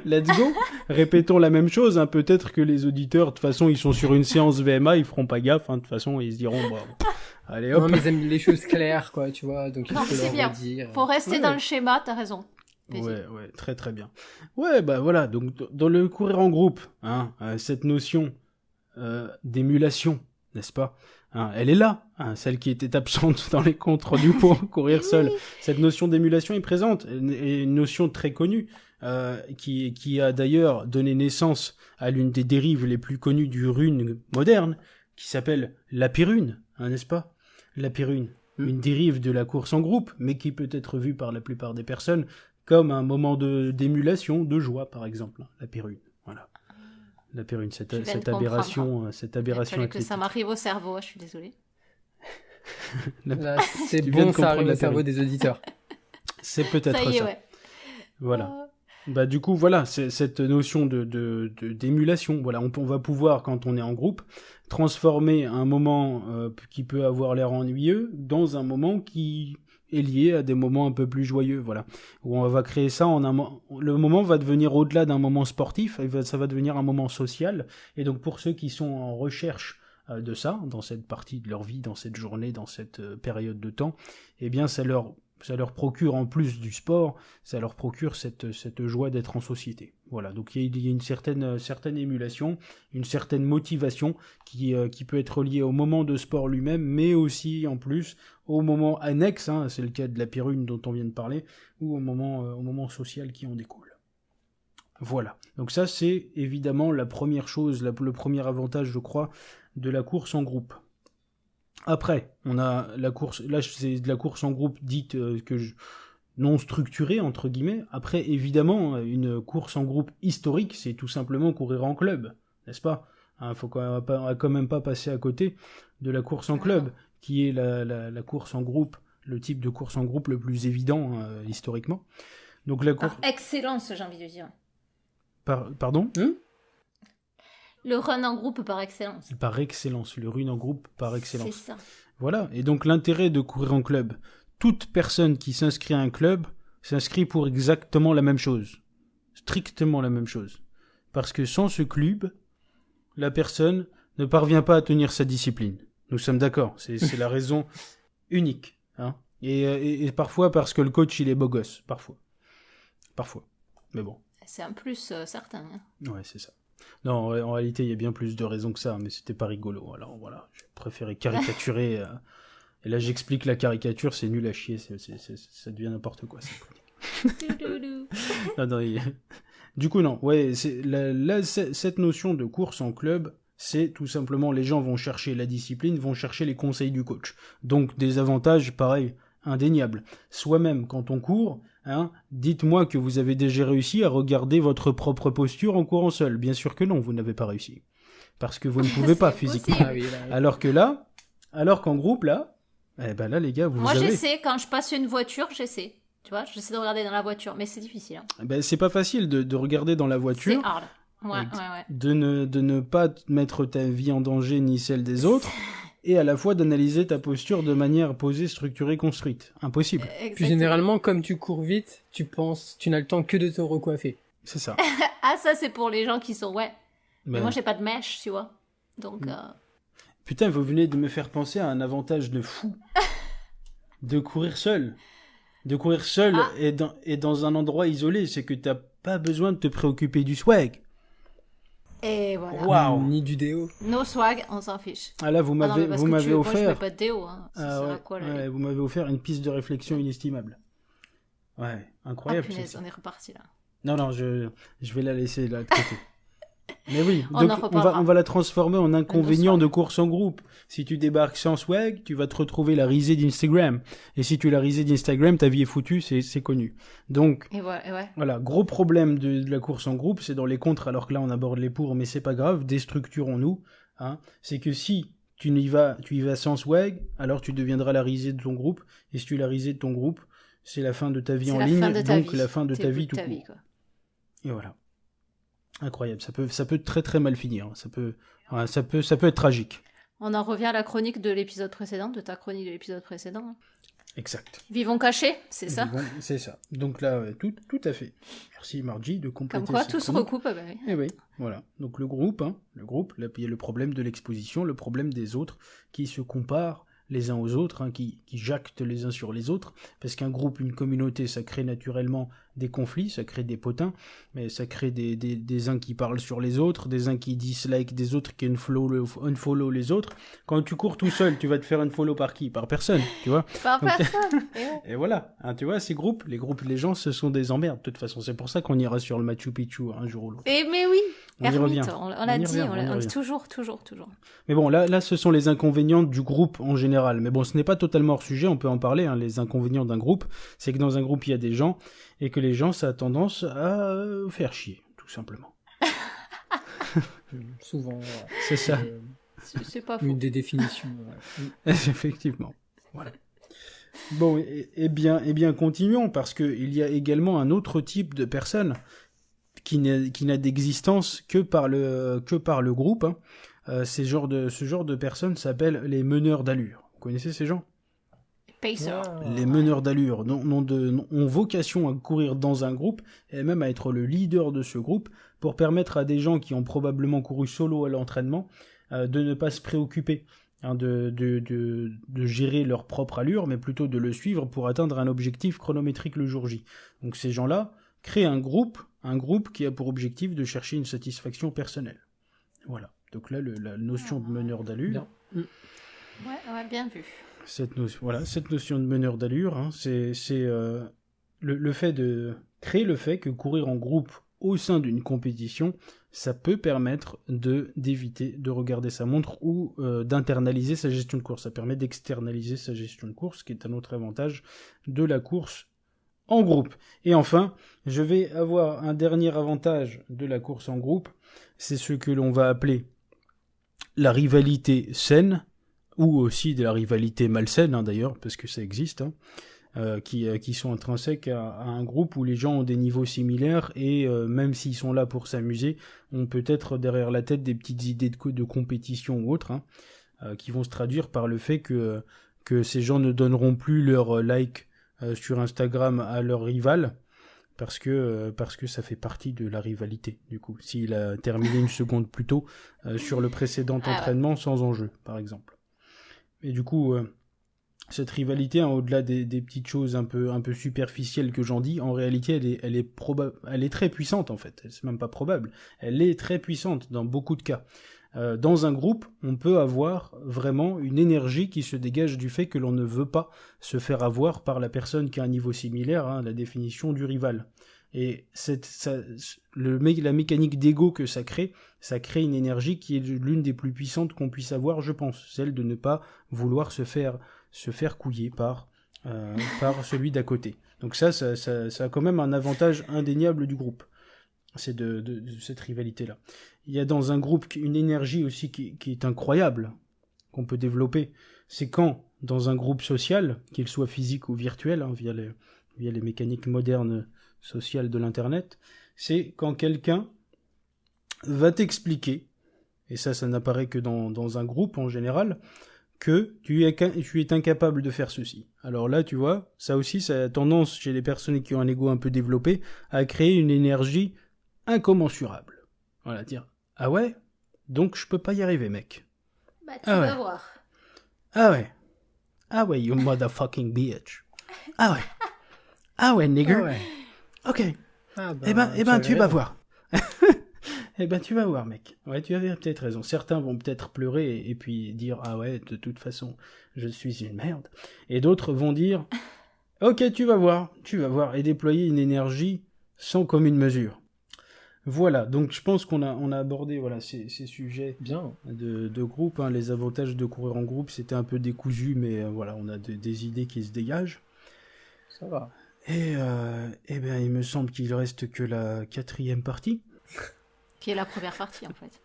let's go. Répétons la même chose, hein. Peut-être que les auditeurs, de toute façon, ils sont sur une séance VMA, ils feront pas gaffe, hein. De toute façon, ils se diront, bah, allez hop. Non, mais ils aiment les choses claires, quoi, tu vois, donc il Non, faut c'est leur bien. redire. Faut rester Ouais. dans le schéma, t'as raison. Vas-y. Ouais, très très bien. Ouais, bah voilà, donc dans le courir en groupe, hein, cette notion d'émulation, n'est-ce pas, hein, elle est là, hein, celle qui était absente dans les contres du pour courir seul. Cette notion d'émulation est présente, et une notion très connue, qui a d'ailleurs donné naissance à l'une des dérives les plus connues du rune moderne, qui s'appelle la pyrrhune, hein, n'est-ce pas? La pyrrhune, une dérive de la course en groupe, mais qui peut être vue par la plupart des personnes comme un moment d'émulation, de joie, par exemple, la pyrrhune. Voilà. La pyrrhune, cette viens de aberration, cette Il aberration fallait que ça athlétique. m'arrive au cerveau, je suis désolée. Là, c'est Tu viens de bon, ça comprendre arrive la au cerveau théorie. des auditeurs. C'est peut-être Ça y est, ça. ouais. Voilà. Bah du coup voilà, c'est cette notion d'émulation. Voilà, on va pouvoir, quand on est en groupe, transformer un moment qui peut avoir l'air ennuyeux dans un moment qui est lié à des moments un peu plus joyeux. Voilà, où on va créer ça en le moment va devenir au-delà d'un moment sportif, ça va devenir un moment social. Et donc pour ceux qui sont en recherche de ça, dans cette partie de leur vie, dans cette journée, dans cette période de temps, eh bien ça leur procure, en plus du sport, ça leur procure cette joie d'être en société. Voilà, donc il y a une certaine émulation, une certaine motivation qui peut être liée au moment de sport lui-même, mais aussi en plus au moment annexe, hein, c'est le cas de la pyrrhune dont on vient de parler, ou au moment social qui en découle. Voilà, donc ça c'est évidemment la première chose, le premier avantage, je crois, de la course en groupe. Après, on a la course, là c'est de la course en groupe dite non structurée, entre guillemets. Après, évidemment, une course en groupe historique, c'est tout simplement courir en club, n'est-ce pas? Hein, on va quand même pas passer à côté de la course en club, qui est la course en groupe, le type de course en groupe le plus évident historiquement. Donc la course... Par excellence, j'ai envie de dire. Pardon? Le run en groupe par excellence. Par excellence, le run en groupe par excellence. C'est ça. Voilà, et donc l'intérêt de courir en club. Toute personne qui s'inscrit à un club s'inscrit pour exactement la même chose. Strictement la même chose. Parce que sans ce club, la personne ne parvient pas à tenir sa discipline. Nous sommes d'accord, c'est la raison unique. Hein. Et parfois parce que le coach il est beau gosse, parfois. Mais bon. C'est un plus certain. Hein. Ouais, c'est ça. Non, en réalité, il y a bien plus de raisons que ça, mais c'était pas rigolo. Alors voilà, j'ai préféré caricaturer. Et là, j'explique la caricature, c'est nul à chier, ça devient n'importe quoi. Du coup, non, ouais, cette notion de course en club, c'est tout simplement les gens vont chercher la discipline, vont chercher les conseils du coach. Donc, des avantages, pareil, indéniables. Soi-même, quand on court, hein, dites-moi que vous avez déjà réussi à regarder votre propre posture en courant seul. Bien sûr que non, vous n'avez pas réussi. Parce que vous ne pouvez pas physiquement. Possible. Ah oui, là, Alors qu'en groupe, là, eh ben là, les gars, Moi, avez... j'essaie, quand je passe une voiture, j'essaie. Tu vois, j'essaie de regarder dans la voiture, mais c'est difficile. Hein. Eh ben, c'est pas facile de regarder dans la voiture. C'est hard. Ouais. De ne pas mettre ta vie en danger ni celle des autres, et à la fois d'analyser ta posture de manière posée, structurée, construite. Impossible. Puis généralement, comme tu cours vite, tu n'as le temps que de te recoiffer. C'est ça. Ah, ça, c'est pour les gens qui sont... Ouais. Mais Ben, moi, j'ai pas de mèche, tu vois. Donc... Putain, vous venez de me faire penser à un avantage de fou. De courir seul. De courir seul et dans un endroit isolé, c'est que t'as pas besoin de te préoccuper du swag. Et voilà. Waouh. Ni du déo. No swag, on s'en fiche. Ah là, vous Ah non, mais m'avez parce vous que m'avez moi, je mets offert pas de déo. Hein. Ça sert à quoi, là, vous m'avez offert une piste de réflexion inestimable. Ouais, Ah incroyable. punaise, on est reparti là. Non, je vais la laisser là de côté. Mais oui, On en donc reparlera. on va la transformer en inconvénient soirée. de course en groupe. Si tu débarques sans swag, tu vas te retrouver la risée d'Instagram. Et si tu es la risée d'Instagram, ta vie est foutue, c'est connu. Donc, Et ouais. voilà, gros problème de la course en groupe, c'est dans les contres, alors que là on aborde les pour, mais c'est pas grave, déstructurons-nous. Hein. C'est que si tu y vas sans swag, alors tu deviendras la risée de ton groupe. Et si tu es la risée de ton groupe, c'est la fin de ta vie C'est en la ligne, fin de ta donc vie. la fin de C'est ta le bout vie de tout ta court. vie, quoi. Et voilà. Incroyable, ça peut très très mal finir. Ça peut être tragique. On en revient à la chronique de l'épisode précédent, de ta chronique de l'épisode précédent. Hein. Exact. Vivons cachés, c'est ça. C'est ça. Donc là, tout à fait. Merci Margie de compléter. Comme quoi, cette tout se chronique. recoupe. Ah bah oui. Eh oui, voilà. Donc le groupe, là, il y a le problème de l'exposition, le problème des autres qui se comparent les uns aux autres, qui jactent les uns sur les autres, parce qu'un groupe, une communauté, ça crée naturellement des conflits, ça crée des potins, mais ça crée des uns qui parlent sur les autres, des uns qui dislike des autres, qui unfollow les autres. Quand tu cours tout seul, tu vas te faire unfollow par qui? Par personne, tu vois. Par Donc, personne. Et ouais. Et voilà, tu vois, les groupes, les gens, ce sont des emmerdes, de toute façon. C'est pour ça qu'on ira sur le Machu Picchu un jour ou l'autre. Et mais oui. On y revient. Ermite, on l'a dit, on y dit revient. toujours. Mais bon, là, ce sont les inconvénients du groupe en général. Mais bon, ce n'est pas totalement hors sujet, on peut en parler. Les inconvénients d'un groupe, c'est que dans un groupe, il y a des gens, et que les gens, ça a tendance à faire chier, tout simplement. Souvent, C'est ça. C'est pas faux. une des définitions. Effectivement. Voilà. Bon, eh bien, continuons, parce qu'il y a également un autre type de personne qui n'a d'existence que par le groupe. Ce genre de personnes s'appellent les meneurs d'allure. Vous connaissez ces gens? Pacer. Les meneurs d'allure ont vocation à courir dans un groupe et même à être le leader de ce groupe pour permettre à des gens qui ont probablement couru solo à l'entraînement de ne pas se préoccuper de gérer leur propre allure, mais plutôt de le suivre pour atteindre un objectif chronométrique le jour J. Donc ces gens-là créent un groupe qui a pour objectif de chercher une satisfaction personnelle. Voilà. Donc là, la notion de meneur d'allure... Bien. Ouais, bien vu. Cette notion de meneur d'allure, c'est le fait de créer le fait que courir en groupe au sein d'une compétition, ça peut permettre d'éviter de regarder sa montre ou d'internaliser sa gestion de course. Ça permet d'externaliser sa gestion de course, qui est un autre avantage de la course en groupe. Et enfin, je vais avoir un dernier avantage de la course en groupe, c'est ce que l'on va appeler la rivalité saine, ou aussi de la rivalité malsaine, d'ailleurs, parce que ça existe, qui sont intrinsèques à un groupe où les gens ont des niveaux similaires et même s'ils sont là pour s'amuser, ont peut-être derrière la tête des petites idées de compétition ou autres, qui vont se traduire par le fait que ces gens ne donneront plus leur like sur Instagram à leur rival, parce que ça fait partie de la rivalité, du coup. S'il a terminé une seconde plus tôt sur le précédent entraînement sans enjeu, par exemple. Et du coup, cette rivalité, au-delà des petites choses un peu superficielles que j'en dis, en réalité, elle est très puissante, en fait. C'est même pas probable. Elle est très puissante dans beaucoup de cas. Dans un groupe, on peut avoir vraiment une énergie qui se dégage du fait que l'on ne veut pas se faire avoir par la personne qui a un niveau similaire, la définition du rival. Et la mécanique d'ego que ça crée une énergie qui est l'une des plus puissantes qu'on puisse avoir, je pense, celle de ne pas vouloir se faire couiller par celui d'à côté. Donc ça a quand même un avantage indéniable du groupe. C'est de cette rivalité-là. Il y a dans un groupe une énergie aussi qui est incroyable, qu'on peut développer. C'est quand, dans un groupe social, qu'il soit physique ou virtuel, via les mécaniques modernes sociales de l'Internet, c'est quand quelqu'un va t'expliquer, et ça n'apparaît que dans un groupe en général, que tu es incapable de faire ceci. Alors là, tu vois, ça aussi, ça a tendance, chez les personnes qui ont un ego un peu développé, à créer une énergie incommensurable. Voilà, dire, ah ouais, donc je peux pas y arriver, mec. Bah, tu vas voir. Ah ouais, you motherfucking bitch. Ah ouais, nigger. Ah ouais. Ok. Ah Eh ben, tu vas raison. voir. Eh ben, tu vas voir, mec. Ouais, tu avais peut-être raison. Certains vont peut-être pleurer et puis dire, ah ouais, de toute façon, je suis une merde. Et d'autres vont dire, Ok, tu vas voir, et déployer une énergie sans commune mesure. Voilà, donc je pense qu'on a abordé voilà, ces sujets Bien. de groupe. Hein. Les avantages de courir en groupe, c'était un peu décousu, mais voilà, on a des idées qui se dégagent. Ça va. Et bien, il me semble qu'il reste que la 4e partie, Qui est la première partie, en fait.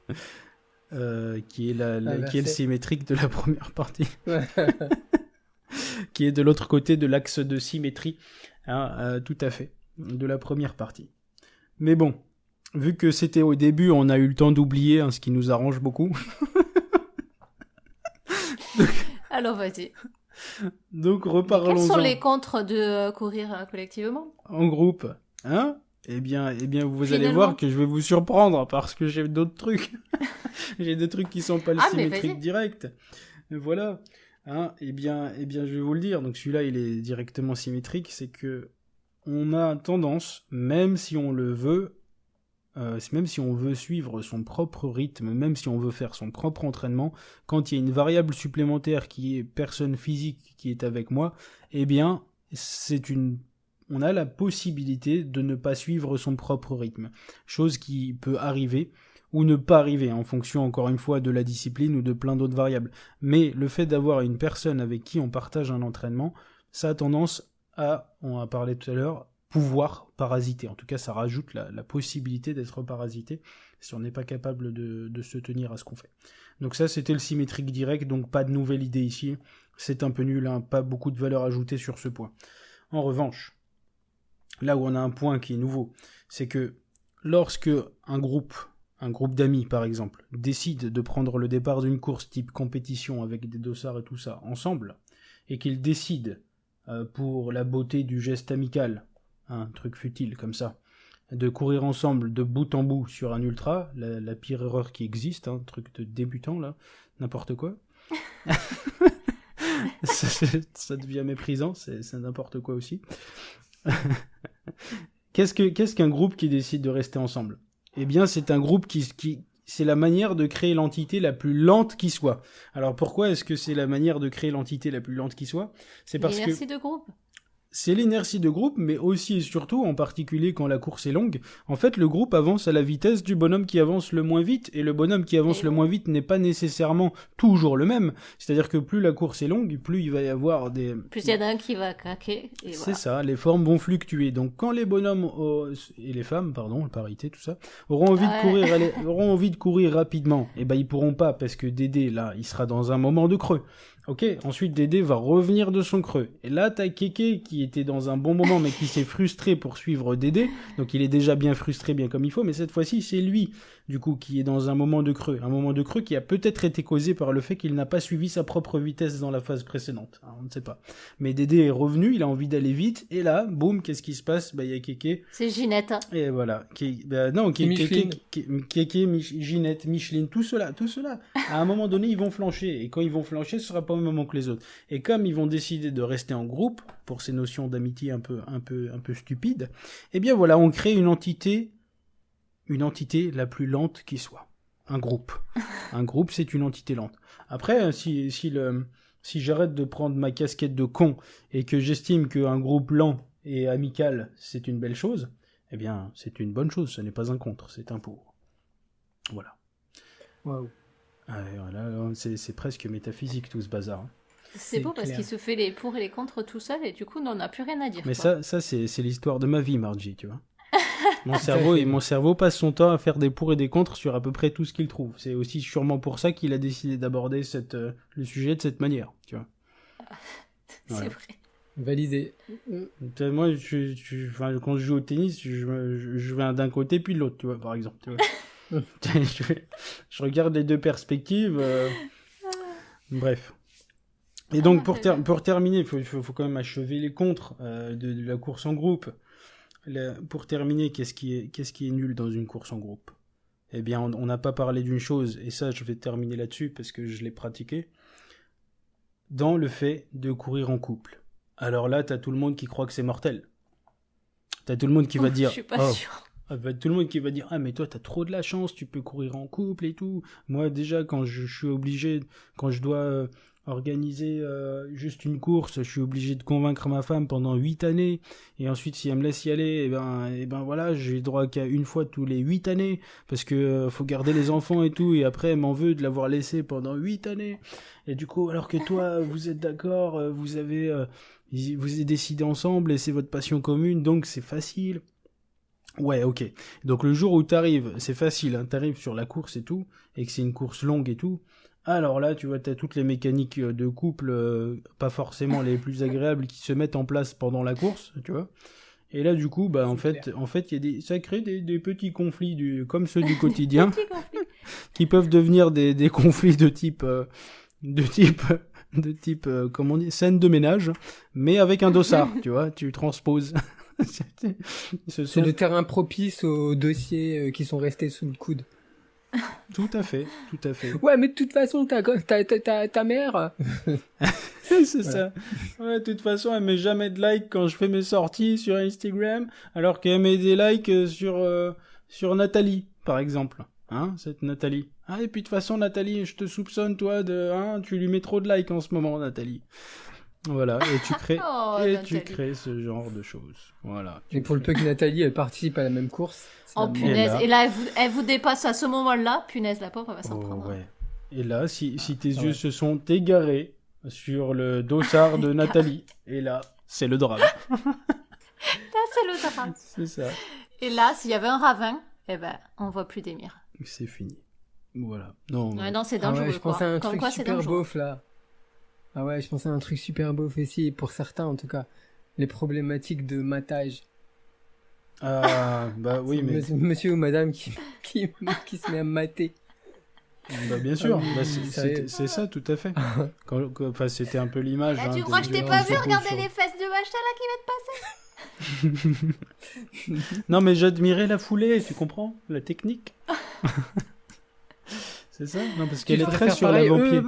qui est qui est le Inversé. symétrique de la première partie, Ouais. qui est de l'autre côté de l'axe de symétrie, hein, tout à fait, de la première partie. Mais bon, vu que c'était au début, on a eu le temps d'oublier, hein, ce qui nous arrange beaucoup. Alors, vas-y. Donc Quels reparlons-en sont les contres de courir collectivement? en groupe. Hein? Eh bien, vous allez Finalement. voir que je vais vous surprendre parce que j'ai d'autres trucs. J'ai des trucs qui sont pas le Ah, mais symétrique vas-y. direct. Voilà. Hein? Eh bien, je vais vous le dire. Donc celui-là, il est directement symétrique. C'est que on a tendance, même si on le veut, même si on veut suivre son propre rythme, même si on veut faire son propre entraînement, quand il y a une variable supplémentaire qui est personne physique qui est avec moi, eh bien, on a la possibilité de ne pas suivre son propre rythme. Chose qui peut arriver ou ne pas arriver en fonction, encore une fois, de la discipline ou de plein d'autres variables. Mais le fait d'avoir une personne avec qui on partage un entraînement, ça a tendance à, on a parlé tout à l'heure, pouvoir parasiter. En tout cas, ça rajoute la possibilité d'être parasité si on n'est pas capable de se tenir à ce qu'on fait. Donc ça, c'était le symétrique direct, donc pas de nouvelle idée ici. C'est un peu nul, hein, pas beaucoup de valeur ajoutée sur ce point. En revanche, là où on a un point qui est nouveau, c'est que lorsque un groupe d'amis par exemple, décide de prendre le départ d'une course type compétition avec des dossards et tout ça ensemble, et qu'ils décident pour la beauté du geste amical, un truc futile comme ça, de courir ensemble de bout en bout sur un ultra, la pire erreur qui existe, un truc de débutant là, n'importe quoi. ça devient méprisant, c'est n'importe quoi aussi. Qu'est-ce qu'un groupe qui décide de rester ensemble? Eh bien, c'est un groupe qui c'est la manière de créer l'entité la plus lente qui soit. Alors pourquoi est-ce que c'est la manière de créer l'entité la plus lente qui soit? C'est parce que L'inertie de groupe. c'est l'énergie de groupe, mais aussi et surtout, en particulier quand la course est longue, en fait, le groupe avance à la vitesse du bonhomme qui avance le moins vite, et le bonhomme qui avance Et le oui. moins vite n'est pas nécessairement toujours le même. C'est-à-dire que plus la course est longue, plus il va y avoir des... Plus il y en a un qui va craquer. Et C'est voilà. ça, les formes vont fluctuer. Donc quand les bonhommes et les femmes, pardon, parité, tout ça, auront envie de courir, auront envie de courir rapidement, et ben ils pourront pas parce que Dédé là, il sera dans un moment de creux. Ok, ensuite Dédé va revenir de son creux. Et là, t'as Kéké qui était dans un bon moment mais qui s'est frustré pour suivre Dédé. Donc il est déjà bien frustré, bien comme il faut, mais cette fois-ci c'est lui, du coup, qui est dans un moment de creux. Un moment de creux qui a peut-être été causé par le fait qu'il n'a pas suivi sa propre vitesse dans la phase précédente. On ne sait pas. Mais Dédé est revenu, il a envie d'aller vite, et là, boum, qu'est-ce qui se passe? Bah, il y a Kéké. C'est Ginette. Et voilà. Micheline. Kéké, Ginette, Micheline, tout cela. À un moment donné, ils vont flancher. Et quand ils vont flancher, ce sera pas au même moment que les autres. Et comme ils vont décider de rester en groupe, pour ces notions d'amitié un peu stupides, eh bien voilà, on crée une entité la plus lente qui soit. Un groupe. Un groupe, c'est une entité lente. Après, si j'arrête de prendre ma casquette de con et que j'estime qu'un groupe lent et amical, c'est une belle chose, eh bien, c'est une bonne chose, ce n'est pas un contre, c'est un pour. Voilà. Waouh. Voilà, c'est presque métaphysique tout ce bazar. Hein. C'est beau parce clair. qu'il se fait les pour et les contre tout seul et du coup, on n'a plus rien à dire. Mais quoi. ça c'est l'histoire de ma vie, Margie, tu vois. Mon cerveau passe son temps à faire des pour et des contre sur à peu près tout ce qu'il trouve. C'est aussi sûrement pour ça qu'il a décidé d'aborder le sujet de cette manière, tu vois. C'est Voilà. vrai. Validé. Moi, enfin, quand je joue au tennis, je vais d'un côté puis de l'autre, tu vois, par exemple. Tu vois. je regarde les deux perspectives. Bref. Et donc, pour terminer, il faut quand même achever les contres de la course en groupe. Pour terminer, qu'est-ce qui est nul dans une course en groupe? Eh bien, on n'a pas parlé d'une chose, et ça, je vais terminer là-dessus parce que je l'ai pratiqué, dans le fait de courir en couple. Alors là, t'as tout le monde qui croit que c'est mortel. T'as tout le monde qui va dire... Je suis pas sûre. Tout le monde qui va dire « Ah, mais toi, t'as trop de la chance, tu peux courir en couple et tout. » Moi, déjà, quand je suis obligé, quand je dois organiser juste une course, je suis obligé de convaincre ma femme pendant 8 années, et ensuite si elle me laisse y aller, et ben voilà, j'ai droit qu'à une fois tous les 8 années, parce que faut garder les enfants et tout, et après elle m'en veut de l'avoir laissé pendant 8 années, et du coup, alors que toi, vous êtes d'accord, vous avez décidé ensemble, et c'est votre passion commune, donc c'est facile. Ouais, ok. Donc le jour où t'arrives, c'est facile, hein, t'arrives sur la course et tout, et que c'est une course longue et tout, alors là, tu vois, t'as toutes les mécaniques de couple, pas forcément les plus agréables, qui se mettent en place pendant la course, tu vois. Et là, du coup, bah, en fait, ça crée des petits conflits comme ceux du quotidien, Petit conflit. qui peuvent devenir des conflits de type, comment on dit, scène de ménage, mais avec un dossard, tu vois, tu transposes. Ce C'est sont le terrain propice aux dossiers qui sont restés sous le coude. tout à fait. Ouais, mais de toute façon, ta mère. C'est ça. Ouais, de toute façon, elle met jamais de like quand je fais mes sorties sur Instagram, alors qu'elle met des likes sur Nathalie, par exemple. Hein, cette Nathalie. Ah, et puis de toute façon, Nathalie, je te soupçonne, toi, tu lui mets trop de likes en ce moment, Nathalie. Voilà, et tu crées, Oh, et Nathalie. tu crées ce genre de choses. Voilà. Mais pour le peu que Nathalie, elle participe à la même course. c'est Oh la punaise, là- et là elle vous dépasse à ce moment-là, punaise, la pauvre elle va s'en Oh, prendre. ouais. Et là, si tes Ah yeux ouais. se sont égarés sur le dossard de Nathalie, et là, c'est le drame. Là c'est le drame. C'est ça. Et là, s'il y avait un ravin, eh ben, on voit plus d'émir. C'est fini. Voilà. Non, Ouais, non, c'est Ah dangereux ouais, je quoi. pensais à un Comme truc quoi c'est super dangereux. beauf là. Ah ouais, je pensais à un truc super beauf aussi, pour certains en tout cas. Les problématiques de matage. Ah, bah oui, mais Monsieur ou madame qui se met à mater. bah, bien sûr, Ah oui, bah, sérieux. c'est ça, tout à fait. Enfin, c'était un peu l'image. Là, hein, tu des crois que je t'ai gens pas qui vu se regarder roulent les fesses de machin là qui viennent de passer? Non, mais j'admirais la foulée, tu comprends? La technique. C'est ça? Non, parce qu'elle est très sur l'avant-pied.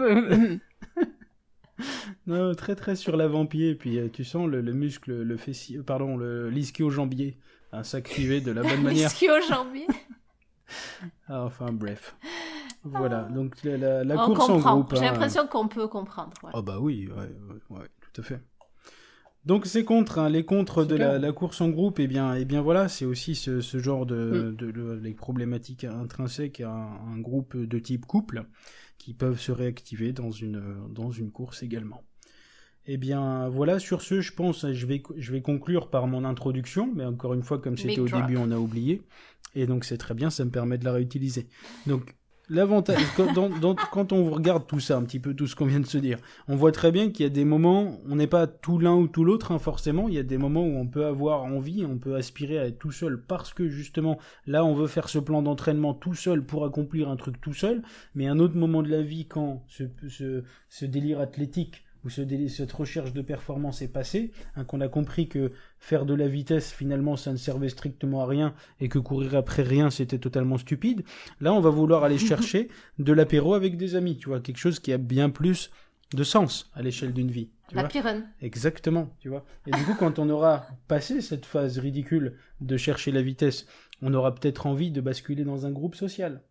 Non, très sur l'avant-pied, et puis tu sens le muscle, le fessier, pardon, l'ischio-jambier, s'activer de la bonne manière. L'ischio jambier. Ah, enfin, bref. Voilà, donc la On course en comprend. groupe. J'ai hein. l'impression qu'on peut comprendre. Ouais. Ah bah oui, ouais, tout à fait. Donc c'est contre, hein, les contres de Super. la course en groupe, et bien voilà, c'est aussi ce genre les problématiques intrinsèques à un groupe de type couple qui peuvent se réactiver dans une course également. Eh bien voilà, sur ce, je pense, je vais conclure par mon introduction, mais encore une fois, comme c'était Mic au drop. début, on a oublié, et donc c'est très bien, ça me permet de la réutiliser. Donc l'avantage, quand on regarde tout ça, un petit peu tout ce qu'on vient de se dire, on voit très bien qu'il y a des moments, on n'est pas tout l'un ou tout l'autre, hein, forcément, il y a des moments où on peut avoir envie, on peut aspirer à être tout seul, parce que justement, là on veut faire ce plan d'entraînement tout seul pour accomplir un truc tout seul, mais un autre moment de la vie, quand ce délire athlétique, où cette recherche de performance est passée, hein, qu'on a compris que faire de la vitesse, finalement, ça ne servait strictement à rien, et que courir après rien, c'était totalement stupide. Là, on va vouloir aller chercher de l'apéro avec des amis, tu vois, quelque chose qui a bien plus de sens à l'échelle d'une vie. Tu La vois. Pyrrhon. Exactement, tu vois. Et du coup, quand on aura passé cette phase ridicule de chercher la vitesse, on aura peut-être envie de basculer dans un groupe social.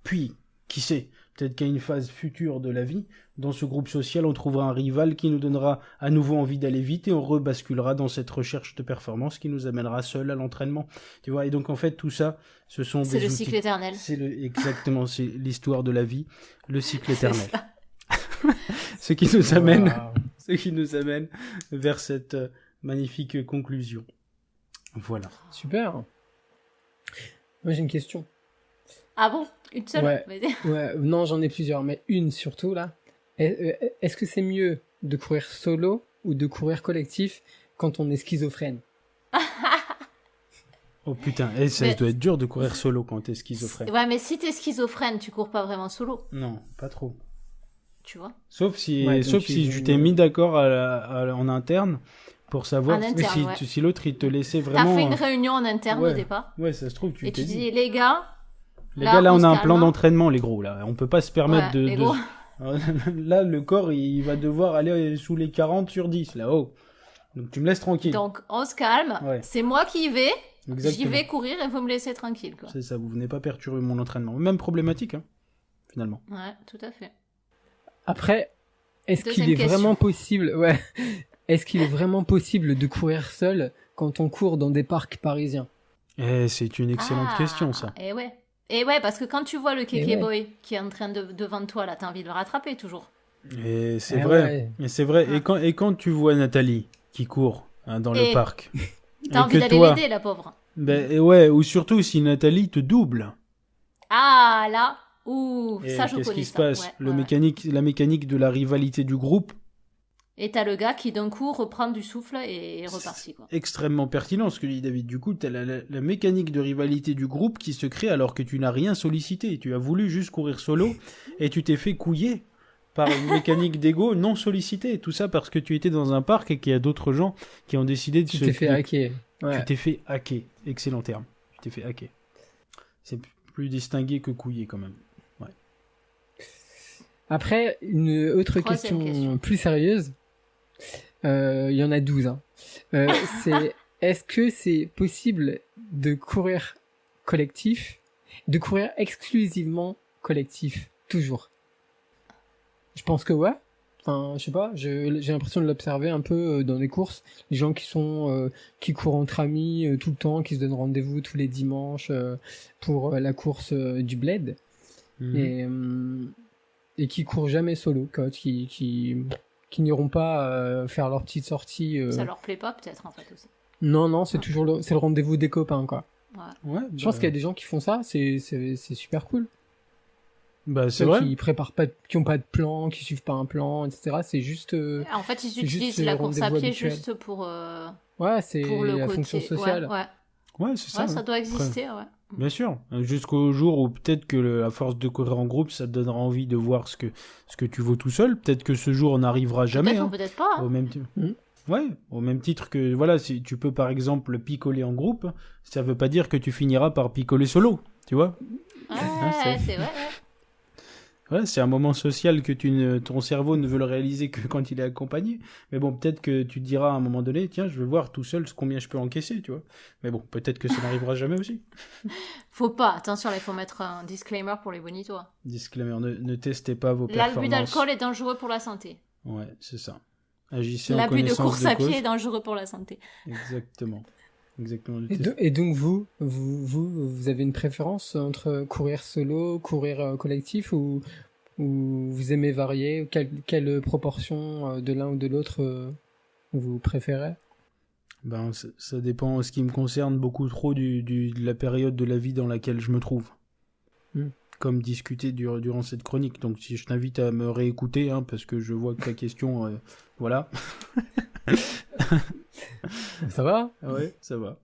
Puis, qui sait, peut-être qu'à une phase future de la vie, dans ce groupe social, on trouvera un rival qui nous donnera à nouveau envie d'aller vite et on rebasculera dans cette recherche de performance qui nous amènera seul à l'entraînement. Tu vois, et donc en fait, tout ça, ce sont C'est des le outils. cycle éternel. Exactement, c'est l'histoire de la vie, le cycle C'est éternel. ça. Ce qui nous amène, Waouh. ce qui nous amène vers cette magnifique conclusion. Voilà. Super. Moi j'ai une question. Ah bon? Une seule? Ouais. Vas-y. Ouais, non, j'en ai plusieurs, mais une surtout là. Est-ce que c'est mieux de courir solo ou de courir collectif quand on est schizophrène? Oh putain, et ça Mais- doit être dur de courir solo quand t'es schizophrène. Ouais, mais si t'es schizophrène, tu cours pas vraiment solo, Non, pas trop. tu vois. Sauf si, Ouais, donc sauf si ils tu ont- t'es mis d'accord en interne pour savoir En interne, si, ouais. si l'autre il te laissait T'as vraiment. fait une réunion en interne ouais. au départ, Ouais, ça se trouve, tu et t'es tu dit. dis, les gars, Les gars, là, on on se a un calme, plan hein. d'entraînement, les gros. Là, on peut pas se permettre Ouais, les gros. Là, le corps, il va devoir aller sous les 40 sur 10, là-haut. Donc, tu me laisses tranquille. Donc, on se calme, Ouais. c'est moi qui y vais, j'y Exactement. vais courir et vous me laissez tranquille, quoi. C'est ça, vous venez pas perturber mon entraînement. Même problématique, hein, finalement. Ouais, tout à fait. Après, est-ce qu'il Deuxième est question. vraiment possible, ouais, est-ce qu'il est vraiment possible de courir seul quand on court dans des parcs parisiens? C'est une excellente question, ça. Et ouais. Et ouais, parce que quand tu vois le Eh Keke ouais. Boy qui est en train devant toi, là, t'as envie de le rattraper toujours. Et c'est Eh vrai. ouais. Et c'est vrai. Ah. Et quand tu vois Nathalie qui court dans le Et parc, t'as et envie que d'aller toi, l'aider, la pauvre. ben et ouais, ou surtout si Nathalie te double. Ah, là. Ouh, ça, Et je qu'est-ce qui connais se ça. passe? Ouais, ouais, ouais. La mécanique de la rivalité du groupe, Et t'as le gars qui, d'un coup, reprend du souffle et est reparti, quoi. extrêmement pertinent ce que dit David. Du coup, t'as la mécanique de rivalité du groupe qui se crée alors que tu n'as rien sollicité. Tu as voulu juste courir solo et tu t'es fait couiller par une mécanique d'ego non sollicitée. Tout ça parce que tu étais dans un parc et qu'il y a d'autres gens qui ont décidé de Tu t'es fait hacker. Tu Ouais. t'es fait hacker. Excellent terme. Tu t'es fait hacker. C'est plus distingué que couiller quand même. Après, une autre Troisième question. plus sérieuse. Il y en a 12, hein. C'est, est-ce que c'est possible de courir collectif, de courir exclusivement collectif, toujours? Je pense que ouais. Enfin, je sais pas, j'ai l'impression de l'observer un peu dans les courses. Les gens qui courent entre amis tout le temps, qui se donnent rendez-vous tous les dimanches pour la course du bled. Mhm. Et qui courent jamais solo, quoi, qui n'iront pas faire leur petite sortie. Ça leur plaît pas, peut-être, en fait, aussi. Non, c'est toujours c'est le rendez-vous des copains, quoi. Ouais. Ouais, Je pense qu'il y a des gens qui font ça, c'est super cool. bah, c'est Ceux vrai. qui préparent pas, qui ont pas de plan, qui suivent pas un plan, etc. C'est juste, En fait, ils c'est utilisent juste la le course à rendez-vous pied habituel. juste Ouais, c'est pour le la côté. fonction sociale. Ouais, Ouais, c'est ça. ouais, ça ouais. doit exister, ouais. Bien sûr. Jusqu'au jour où peut-être que à force de courir en groupe, ça te donnera envie de voir ce que tu vaux tout seul. Peut-être que ce jour n'arrivera jamais. Peut-être ou Hein. peut-être pas. Au Hein. même titre. Mhm. Ouais, au même titre que, voilà, si tu peux par exemple picoler en groupe, ça veut pas dire que tu finiras par picoler solo, tu vois. Ouais, c'est- c'est vrai. Ouais. Ouais, c'est un moment social que ton cerveau ne veut le réaliser que quand il est accompagné. Mais bon, peut-être que tu te diras à un moment donné, tiens, je vais voir tout seul combien je peux encaisser, tu vois. Mais bon, peut-être que ça n'arrivera jamais aussi. Faut pas, attention, là, il faut mettre un disclaimer pour les bonitos. Hein. Disclaimer, ne testez pas vos L'abus performances. d'alcool est dangereux pour la santé. Ouais, c'est ça. Agissez en L'abus de connaissance course à cause. pied est dangereux pour la santé. Exactement. Exactement. Et donc vous avez une préférence entre courir solo, courir collectif ou vous aimez varier? Quelle proportion de l'un ou de l'autre vous préférez? Ben, ça dépend, en ce qui me concerne, beaucoup trop de la période de la vie dans laquelle je me trouve. Hmm. Comme discuté durant cette chronique. Donc, si je t'invite à me réécouter, hein, parce que je vois que ta question, voilà. Ça va? Ouais, ça va.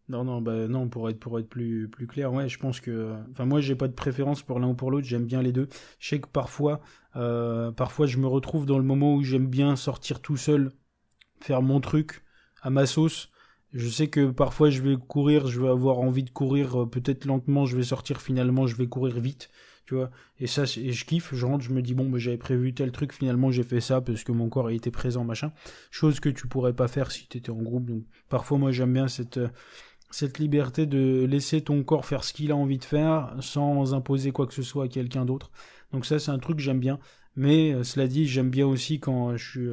Non, bah non, pour être plus clair, ouais, je pense que, enfin, moi, j'ai pas de préférence pour l'un ou pour l'autre, j'aime bien les deux. Je sais que parfois je me retrouve dans le moment où j'aime bien sortir tout seul, faire mon truc à ma sauce. Je sais que parfois je vais courir, je vais avoir envie de courir peut-être lentement, je vais sortir finalement, je vais courir vite, tu vois. Et ça, et je kiffe, je rentre, je me dis bon, bah, j'avais prévu tel truc, finalement j'ai fait ça parce que mon corps a été présent, machin. Chose que tu pourrais pas faire si t'étais en groupe. Donc parfois moi j'aime bien cette liberté de laisser ton corps faire ce qu'il a envie de faire sans imposer quoi que ce soit à quelqu'un d'autre. Donc ça c'est un truc que j'aime bien. Mais cela dit, j'aime bien aussi quand je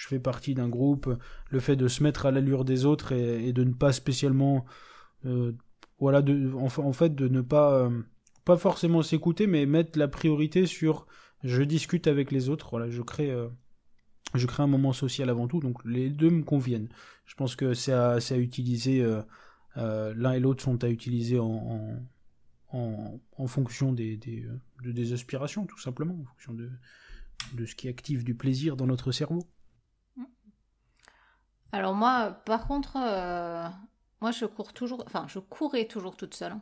fais partie d'un groupe, le fait de se mettre à l'allure des autres et de ne pas spécialement, voilà, en fait de ne pas forcément s'écouter, mais mettre la priorité sur je discute avec les autres. Voilà, je crée un moment social avant tout, donc les deux me conviennent. Je pense que c'est à utiliser, l'un et l'autre sont à utiliser en fonction des aspirations, tout simplement, en fonction de ce qui active du plaisir dans notre cerveau. Alors moi, par contre, moi je courais toujours toute seule.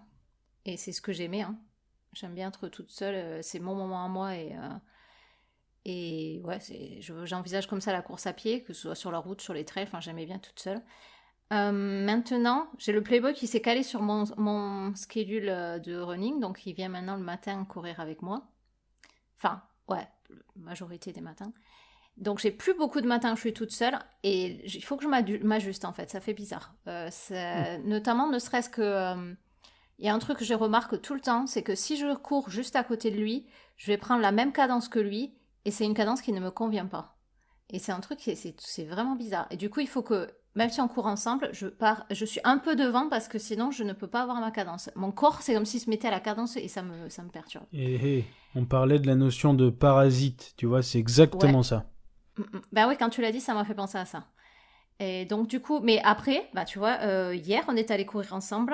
Et c'est ce que j'aimais. Hein. J'aime bien être toute seule, c'est mon moment à moi et ouais, j'envisage comme ça la course à pied, que ce soit sur la route, sur les trails, enfin j'aimais bien toute seule. Maintenant, j'ai le Playboy qui s'est calé sur mon schedule de running, donc il vient maintenant le matin courir avec moi. Enfin, ouais, la majorité des matins. Donc j'ai plus beaucoup de matins où je suis toute seule et il faut que je m'ajuste en fait, ça fait bizarre. Notamment, ne serait-ce que... Il y a un truc que je remarque tout le temps, c'est que si je cours juste à côté de lui, je vais prendre la même cadence que lui et c'est une cadence qui ne me convient pas. Et c'est un truc c'est vraiment bizarre. Et du coup, il faut que, même si on court ensemble, je suis un peu devant parce que sinon, je ne peux pas avoir ma cadence. Mon corps, c'est comme s'il se mettait à la cadence et ça me perturbe. Et on parlait de la notion de parasite, tu vois, c'est exactement Ouais. ça. Bah oui, quand tu l'as dit, ça m'a fait penser à ça. Et donc, du coup, mais après, bah tu vois, hier, on est allés courir ensemble.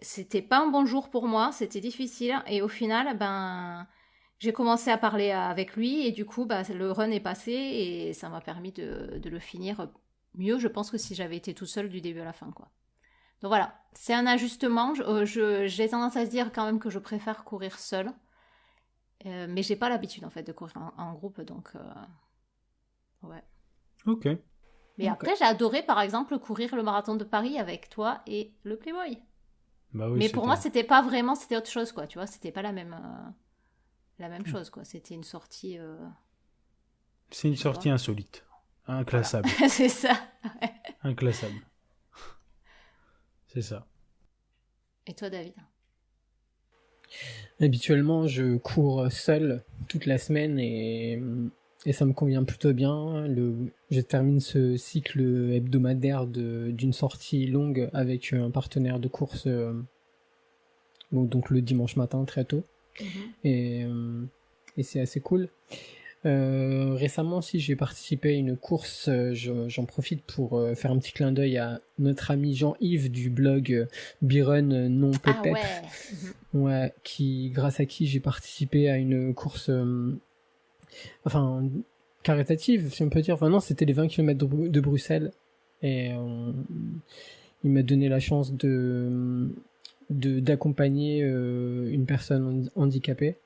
C'était pas un bon jour pour moi, c'était difficile. Et au final, ben, j'ai commencé à parler avec lui et du coup, bah, le run est passé et ça m'a permis de le finir mieux, je pense, que si j'avais été tout seul du début à la fin, quoi. Donc voilà, c'est un ajustement. J'ai tendance à se dire quand même que je préfère courir seule. Mais j'ai pas l'habitude, en fait, de courir en groupe, donc ouais. Ok. Mais Ok. après, j'ai adoré, par exemple, courir le marathon de Paris avec toi et le Playboy. Bah oui, Mais pour moi, c'était- c'était pas vraiment, c'était autre chose, quoi. Tu vois, c'était pas la même chose, quoi. C'était une sortie. c'est une je sais pas. sortie insolite. Inclassable. C'est ça. Inclassable. C'est ça. Et toi, David? Habituellement, je cours seul toute la semaine et ça me convient plutôt bien. Je termine ce cycle hebdomadaire d'une sortie longue avec un partenaire de course, donc le dimanche matin très tôt. Et c'est assez cool. Récemment aussi, j'ai participé à une course. J'en profite pour faire un petit clin d'œil à notre ami Jean-Yves du blog Birun Non Ah Peut-être. ouais. Ouais, grâce à qui j'ai participé à une course, enfin, caritative, si on peut dire. Enfin, non, c'était les 20 km de Bruxelles. Et il m'a donné la chance d'accompagner une personne handicapée.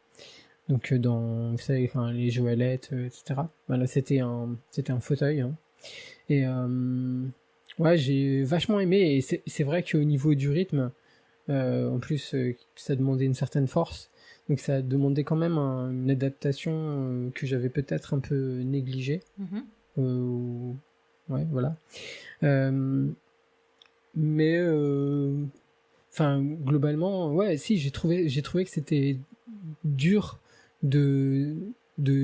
Donc, vous savez, enfin, les Joëlettes, etc. Voilà, c'était un fauteuil, hein. Et, ouais, j'ai vachement aimé. Et c'est vrai qu'au niveau du rythme, en plus, ça demandait une certaine force. Donc ça a demandé quand même une adaptation que j'avais peut-être un peu négligée. Ouais, voilà. Mais enfin, globalement, ouais, si j'ai trouvé que c'était dur de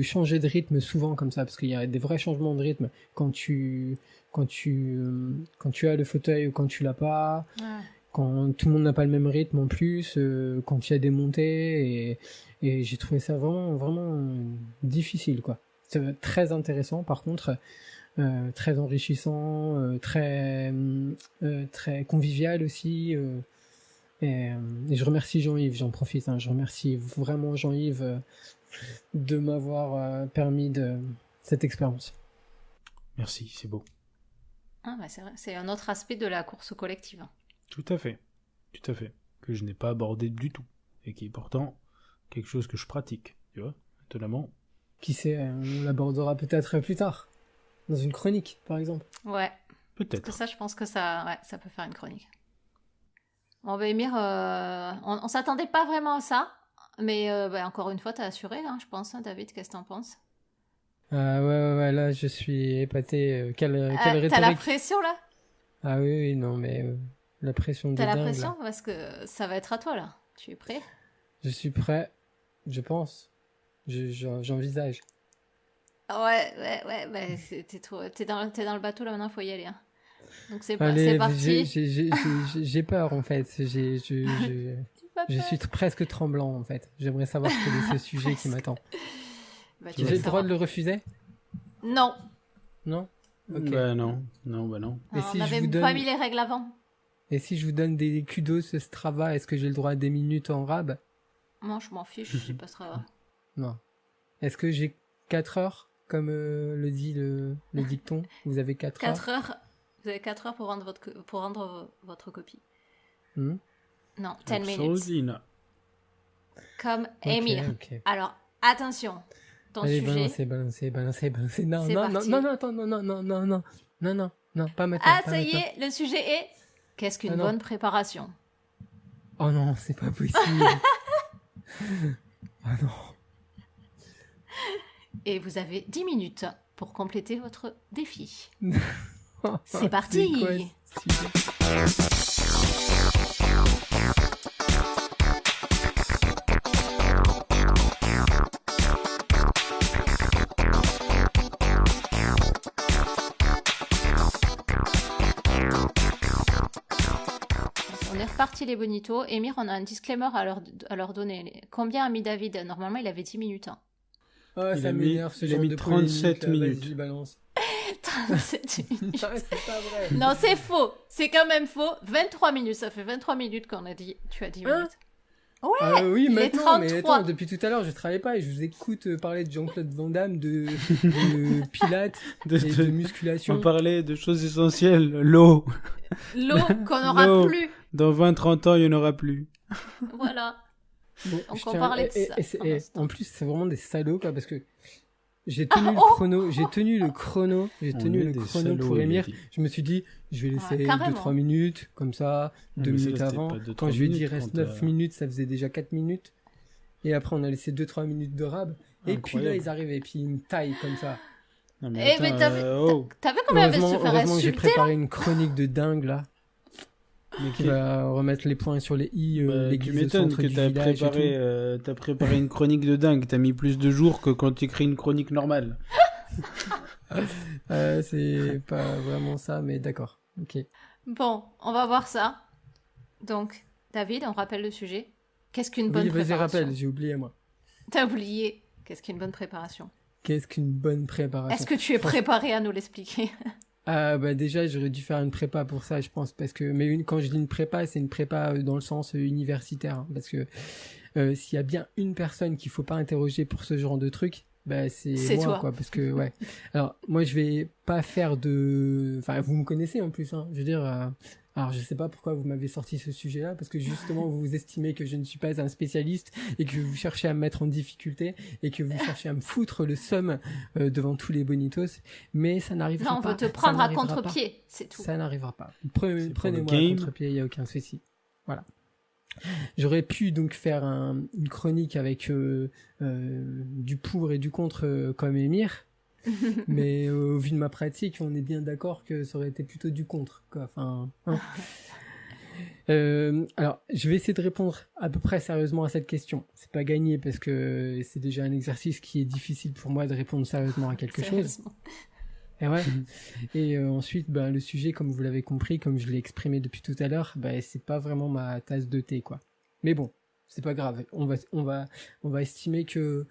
changer de rythme souvent comme ça, parce qu'il y a des vrais changements de rythme quand tu as le fauteuil ou quand tu l'as pas. Ouais. Quand tout le monde n'a pas le même rythme en plus, quand il y a des montées, et j'ai trouvé ça vraiment, vraiment difficile, quoi. C'est très intéressant, par contre, très enrichissant, très convivial aussi. Et je remercie Jean-Yves, j'en profite, hein, je remercie vraiment Jean-Yves de m'avoir permis de cette expérience. Merci, c'est beau. Ah, bah, c'est vrai. C'est un autre aspect de la course collective. Tout à fait. Tout à fait. Que je n'ai pas abordé du tout. Et qui est pourtant quelque chose que je pratique. Tu vois, étonnamment. Qui sait, on l'abordera peut-être plus tard, dans une chronique, par exemple. Ouais. Parce Peut-être. que ça, je pense que ça peut faire une chronique. Bon, bah, Émir, on s'attendait pas vraiment à ça. Mais bah, encore une fois, t'as assuré, hein, je pense, hein, David, qu'est-ce que t'en penses? Ouais, là, je suis épaté. Quelle T'as la rhétorique. pression, là? Ah oui, non, mais la pression de T'as la dingue, pression? là. Parce que ça va être à toi, là. Tu es prêt? Je suis prêt, je pense. J'envisage. Ouais, bah, t'es dans le bateau, là, maintenant, faut y aller, hein. Donc c'est Allez, parti. j'ai peur, en fait. Pas Je peur. suis presque tremblant, en fait. J'aimerais savoir quel est ce sujet qui m'attend. Bah, tu J'ai vas le droit savoir. de le refuser? Non. Non? Ok. Bah non. Bah non. Et On si je n'avait vous pas donne- mis les règles avant. Et si je vous donne des kudos Strava, est-ce que j'ai le droit à des minutes en rab? Moi, je m'en fiche, je pas ça. Non. Est-ce que j'ai 4 heures, comme le dit le dicton? Vous avez 4 heures? 4 heures. Vous avez 4 heures pour rendre votre copie. Hmm. Non, 10 minutes. Absolutely not. Comme Ok, Émir. ok. Alors, attention. Ton Allez, sujet. balancer. Non, C'est parti. non, attends, non, pas maintenant. Ah, pas ça y maintenant. est, le sujet est. Qu'est-ce qu'une Ah non. bonne préparation? Oh non, c'est pas possible. Oh non. Et vous avez 10 minutes pour compléter votre défi. C'est C'est parti. quoi ce sujet? parti les bonitos. Émir, on a un disclaimer à leur donner. Combien a mis David? Normalement, il avait 10 minutes. Hein. Ah, Il ça a mis- m'énerve ce il a genre mis de 37 polémique, là. minutes. Vas-y, balance. 37 minutes. Ah, c'est pas vrai. Non, c'est faux. C'est quand même faux. 23 minutes. Ça fait 23 minutes qu'on a dit. Tu as 10 Hein minutes. Oui, il est maintenant, mais 33. attends, depuis tout à l'heure, je travaille pas et je vous écoute parler de Jean-Claude Van Damme, de pilates De- et de- de musculation. On parlait de choses essentielles. L'eau. L'eau qu'on n'aura L'eau. plus. Dans 20-30 ans, il n'y en aura plus. Voilà. Bon, Donc, je on tiens- parlait de ça, c'est- pour l'instant. en plus, c'est vraiment des salauds, quoi, parce que j'ai tenu le oh chrono, j'ai tenu le chrono pour Émir. Je me suis dit, je vais laisser Ouais, carrément. 2-3 minutes, comme ça, Ouais, 2 mais ça, minutes c'était avant. pas 2-3 Quand je lui ai dit, il minutes, reste quand 9 minutes, ça faisait déjà 4 minutes. Et après, on a laissé 2-3 minutes de rab. Et puis là, Incroyable. ils arrivent et puis ils me taillent comme ça. Non, Eh, mais t'avais- oh. T'as vu combien elle va se faire Heureusement que j'ai insulter? préparé une chronique de dingue, là, Mais qui va remettre les points sur les i, Bah, tu l'église au m'étonnes centre que du t'as village et tout. préparé, t'as préparé une chronique de dingue. T'as mis plus de jours que quand tu écris une chronique normale. C'est pas vraiment ça, mais d'accord. Ok. Bon, on va voir ça. Donc, David, on rappelle le sujet. Qu'est-ce qu'une bonne Oui, vas-y, préparation? rappelle, j'ai oublié, moi. T'as oublié. Qu'est-ce qu'une bonne préparation? Qu'est-ce qu'une bonne préparation? Est-ce que tu es préparé à nous l'expliquer? Ah, bah déjà, j'aurais dû faire une prépa pour ça, je pense, parce que... Mais quand je dis une prépa, c'est une prépa dans le sens universitaire, hein, parce que s'il y a bien une personne qu'il faut pas interroger pour ce genre de truc, bah c'est moi, toi. quoi, parce que, ouais. Alors, moi, je vais pas faire de... Enfin, vous me connaissez en plus, hein, je veux dire... Alors, je sais pas pourquoi vous m'avez sorti ce sujet-là, parce que justement, vous estimez que je ne suis pas un spécialiste et que vous cherchez à me mettre en difficulté et que vous cherchez à me foutre le seum devant tous les bonitos. Mais ça n'arrivera Non, on pas. veut te Ça prendre à n'arrivera pas. contre-pied, c'est tout. Ça n'arrivera pas. C'est pour Prenez-moi le à game. contre-pied, il n'y a aucun souci. Voilà. J'aurais pu donc faire une chronique avec du pour et du contre comme Émir. Mais au vu de ma pratique, on est bien d'accord que ça aurait été plutôt du contre, quoi. Enfin, hein. Alors, je vais essayer de répondre à peu près sérieusement à cette question. C'est pas gagné parce que c'est déjà un exercice qui est difficile pour moi de répondre sérieusement à quelque chose. Sérieusement. Et ouais. Et ensuite, ben, le sujet, comme vous l'avez compris, comme je l'ai exprimé depuis tout à l'heure, ben, c'est pas vraiment ma tasse de thé, quoi. Mais bon, c'est pas grave. On va estimer que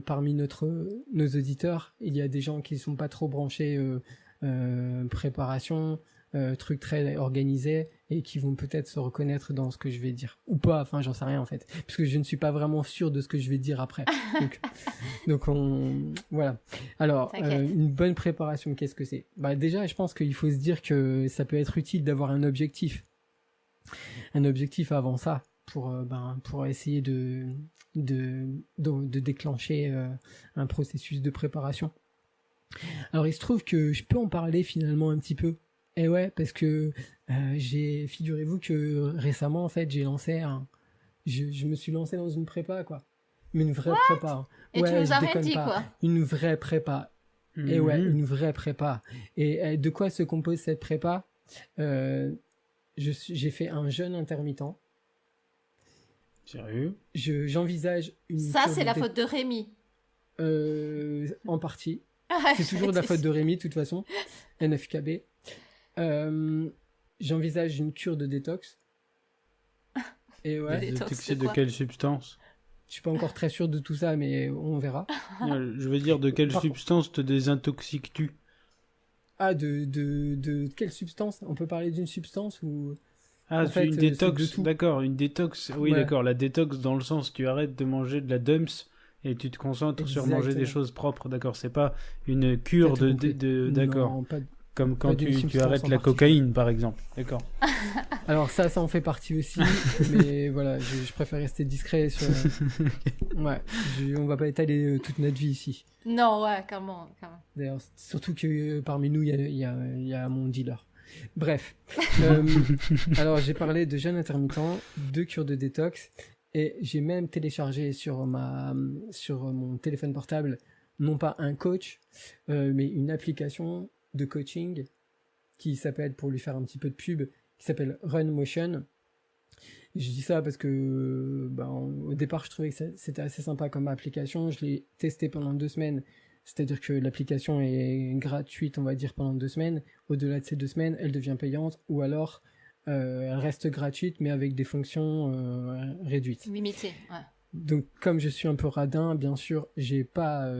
parmi nos auditeurs, il y a des gens qui sont pas trop branchés préparation, trucs très organisés et qui vont peut-être se reconnaître dans ce que je vais dire. Ou pas, enfin, j'en sais rien en fait. Parce que je ne suis pas vraiment sûr de ce que je vais dire après. Donc voilà. Alors, T'inquiète. une bonne préparation, qu'est-ce que c'est? Bah, déjà, je pense qu'il faut se dire que ça peut être utile d'avoir un objectif. Un objectif avant ça. Pour essayer de déclencher un processus de préparation. Alors il se trouve que je peux en parler finalement un petit peu. Et ouais, parce que figurez-vous que récemment en fait je me suis lancé dans une prépa, quoi. Mais une vraie prépa. Hein. Et ouais, tu nous je as rien déconne dit, pas. quoi. Une vraie prépa. Et ouais, Mhm. une vraie prépa. Et de quoi se compose cette prépa? J'ai fait un jeûne intermittent. Sérieux? J'envisage une Ça, cure c'est de la faute de Rémi. en partie. Ah, C'est toujours de la faute de Rémi, de toute façon. NFKB. J'envisage une cure de détox. Et ouais, Détox, Détoxé c'est de quoi? quelle substance? je suis pas encore très sûr de tout ça, mais on verra. Je veux dire, de quelle Par- substance te désintoxiques-tu? Ah, de quelle substance? On peut parler d'une substance ou... Ah, En c'est fait, une c'est détox, de tout. d'accord, une détox. Oui, Ouais. d'accord, la détox dans le sens tu arrêtes de manger de la dumps et tu te concentres sur manger des Exactement. choses propres, d'accord. C'est pas une cure T'as tout de, compris. d'accord. Non, pas- Comme pas quand d'une tu substance arrêtes en la particulier. cocaïne, par exemple, d'accord. Alors ça en fait partie aussi, mais voilà, je préfère rester discret sur... Ouais, on va pas étaler toute notre vie ici. Non, ouais, comment. D'ailleurs, surtout que parmi nous, il y a mon dealer. Bref. Alors, j'ai parlé de jeûne intermittent, de cure de détox, et j'ai même téléchargé sur mon téléphone portable, non pas un coach, mais une application de coaching qui s'appelle, pour lui faire un petit peu de pub, qui s'appelle Run Motion. Je dis ça parce que au départ je trouvais que c'était assez sympa comme application. Je l'ai testé pendant 2 semaines, c'est-à-dire que l'application est gratuite, on va dire, pendant 2 semaines. Au-delà de ces 2 semaines, elle devient payante, ou alors elle reste gratuite, mais avec des fonctions réduites. Limité, ouais. Donc, comme je suis un peu radin, bien sûr, j'ai pas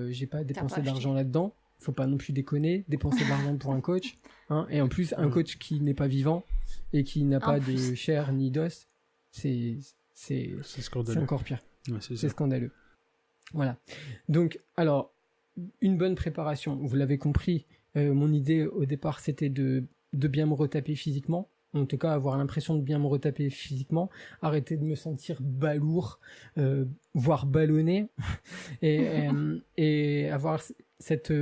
dépensé pas d'argent là-dedans. Faut pas non plus déconner, dépenser de l'argent pour un coach, hein. Et en plus, un coach qui n'est pas vivant et qui n'a En pas plus. de chair ni d'os, c'est C'est scandaleux. c'est encore pire. Ouais, c'est C'est ça. scandaleux. Voilà. Donc, alors, une bonne préparation. Vous l'avez compris, mon idée au départ, c'était de bien me retaper physiquement. En tout cas, avoir l'impression de bien me retaper physiquement, arrêter de me sentir balourd, voire ballonné, et avoir cette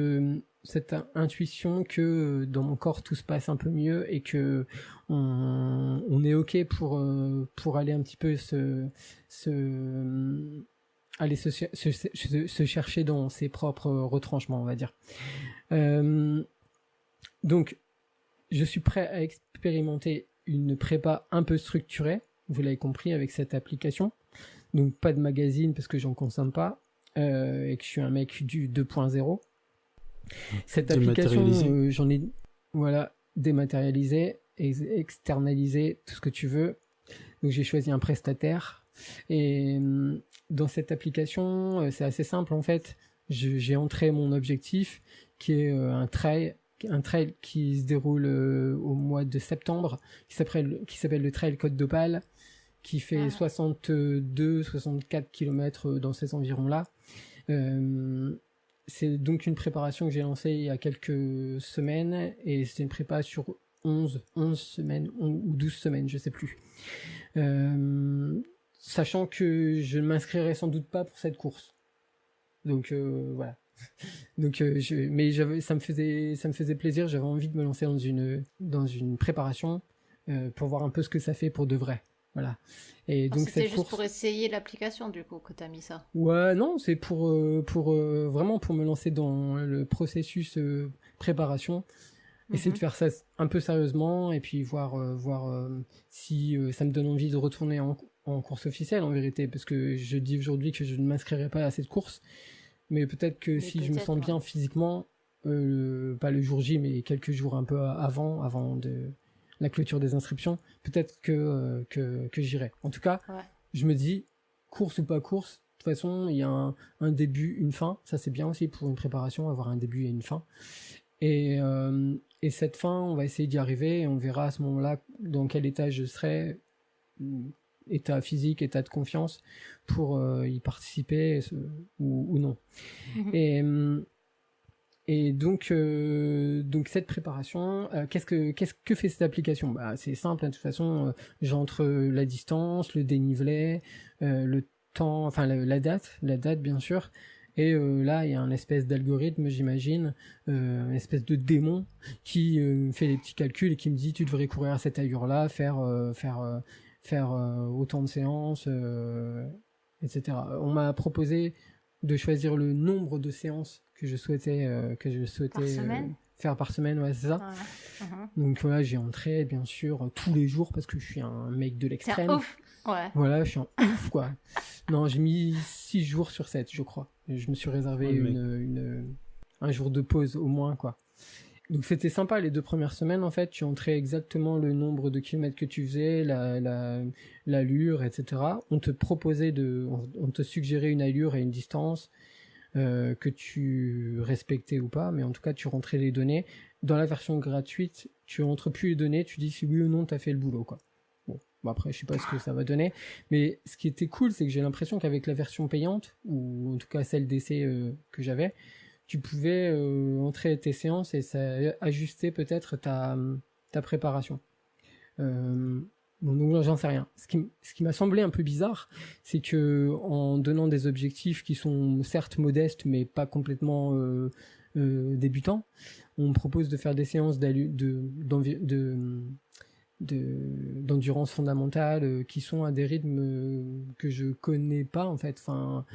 intuition que dans mon corps tout se passe un peu mieux et que on est ok pour aller un petit peu aller se chercher dans ses propres retranchements, on va dire. Donc, je suis prêt à expérimenter une prépa un peu structurée, vous l'avez compris, avec cette application. Donc, pas de magazine parce que j'en consomme pas, et que je suis un mec du 2.0. Cette application, Dématérialisé. j'en ai, voilà, dématérialisé, externalisé, tout ce que tu veux. Donc, j'ai choisi un prestataire. Et dans cette application, c'est assez simple en fait. J'ai entré mon objectif qui est un trail qui se déroule au mois de septembre, qui s'appelle le Trail Côte d'Opale, qui fait 62-64 km dans ces environs-là. C'est donc une préparation que j'ai lancée il y a quelques semaines, et c'était une prépa sur 11 semaines ou 12 semaines, je sais plus. Sachant que je ne m'inscrirai sans doute pas pour cette course. Donc voilà. Donc ça me faisait plaisir, j'avais envie de me lancer dans une préparation pour voir un peu ce que ça fait pour de vrai. Voilà. Et donc C'était cette juste course, pour essayer l'application, du coup, que t'as mis ça. ouais, non, c'est pour vraiment pour me lancer dans le processus préparation, essayer de faire ça un peu sérieusement et puis voir si ça me donne envie de retourner en course officielle en vérité, parce que je dis aujourd'hui que je ne m'inscrirai pas à cette course, mais peut-être que Mais si je me peut-être, sens bien ouais. physiquement, pas le jour J, mais quelques jours un peu avant de la clôture des inscriptions, peut-être que j'irai. En tout cas, Ouais. je me dis, course ou pas course, de toute façon, il y a un début, une fin. Ça, c'est bien aussi pour une préparation, avoir un début et une fin. Et cette fin, on va essayer d'y arriver et on verra à ce moment-là dans quel état je serai, état physique, état de confiance, pour y participer ou non. Et donc cette préparation, qu'est-ce que fait cette application? Bah, c'est simple, hein, de toute façon, j'entre la distance, le dénivelé, le temps, enfin la date bien sûr. Et là, il y a un espèce d'algorithme, j'imagine, une espèce de démon qui fait les petits calculs et qui me dit tu devrais courir à cette allure-là, faire autant de séances, etc. On m'a proposé de choisir le nombre de séances que je souhaitais Par semaine faire par semaine, ouais, c'est ça. Ouais. Donc voilà, j'ai entré bien sûr tous les jours parce que je suis un mec de C'est l'extrême. un ouf. Ouais. Voilà, je suis un ouf quoi. Non, j'ai mis 6 jours sur 7, je crois. Je me suis réservé Ouais, mec. un jour de pause au moins quoi. Donc c'était sympa les 2 premières semaines en fait, tu entrais exactement le nombre de kilomètres que tu faisais, l'allure, etc. On te suggérait une allure et une distance que tu respectais ou pas, mais en tout cas tu rentrais les données. Dans la version gratuite, tu rentres plus les données, tu dis si oui ou non t'as fait le boulot quoi. Bon après je sais pas ce que ça va donner, mais ce qui était cool c'est que j'ai l'impression qu'avec la version payante, ou en tout cas celle d'essai que j'avais, tu pouvais entrer tes séances et ça ajustait peut-être ta préparation. Bon, donc j'en sais rien. Ce qui m'a semblé un peu bizarre, c'est que en donnant des objectifs qui sont certes modestes mais pas complètement débutants, on me propose de faire des séances d'endurance fondamentale qui sont à des rythmes que je connais pas en fait, enfin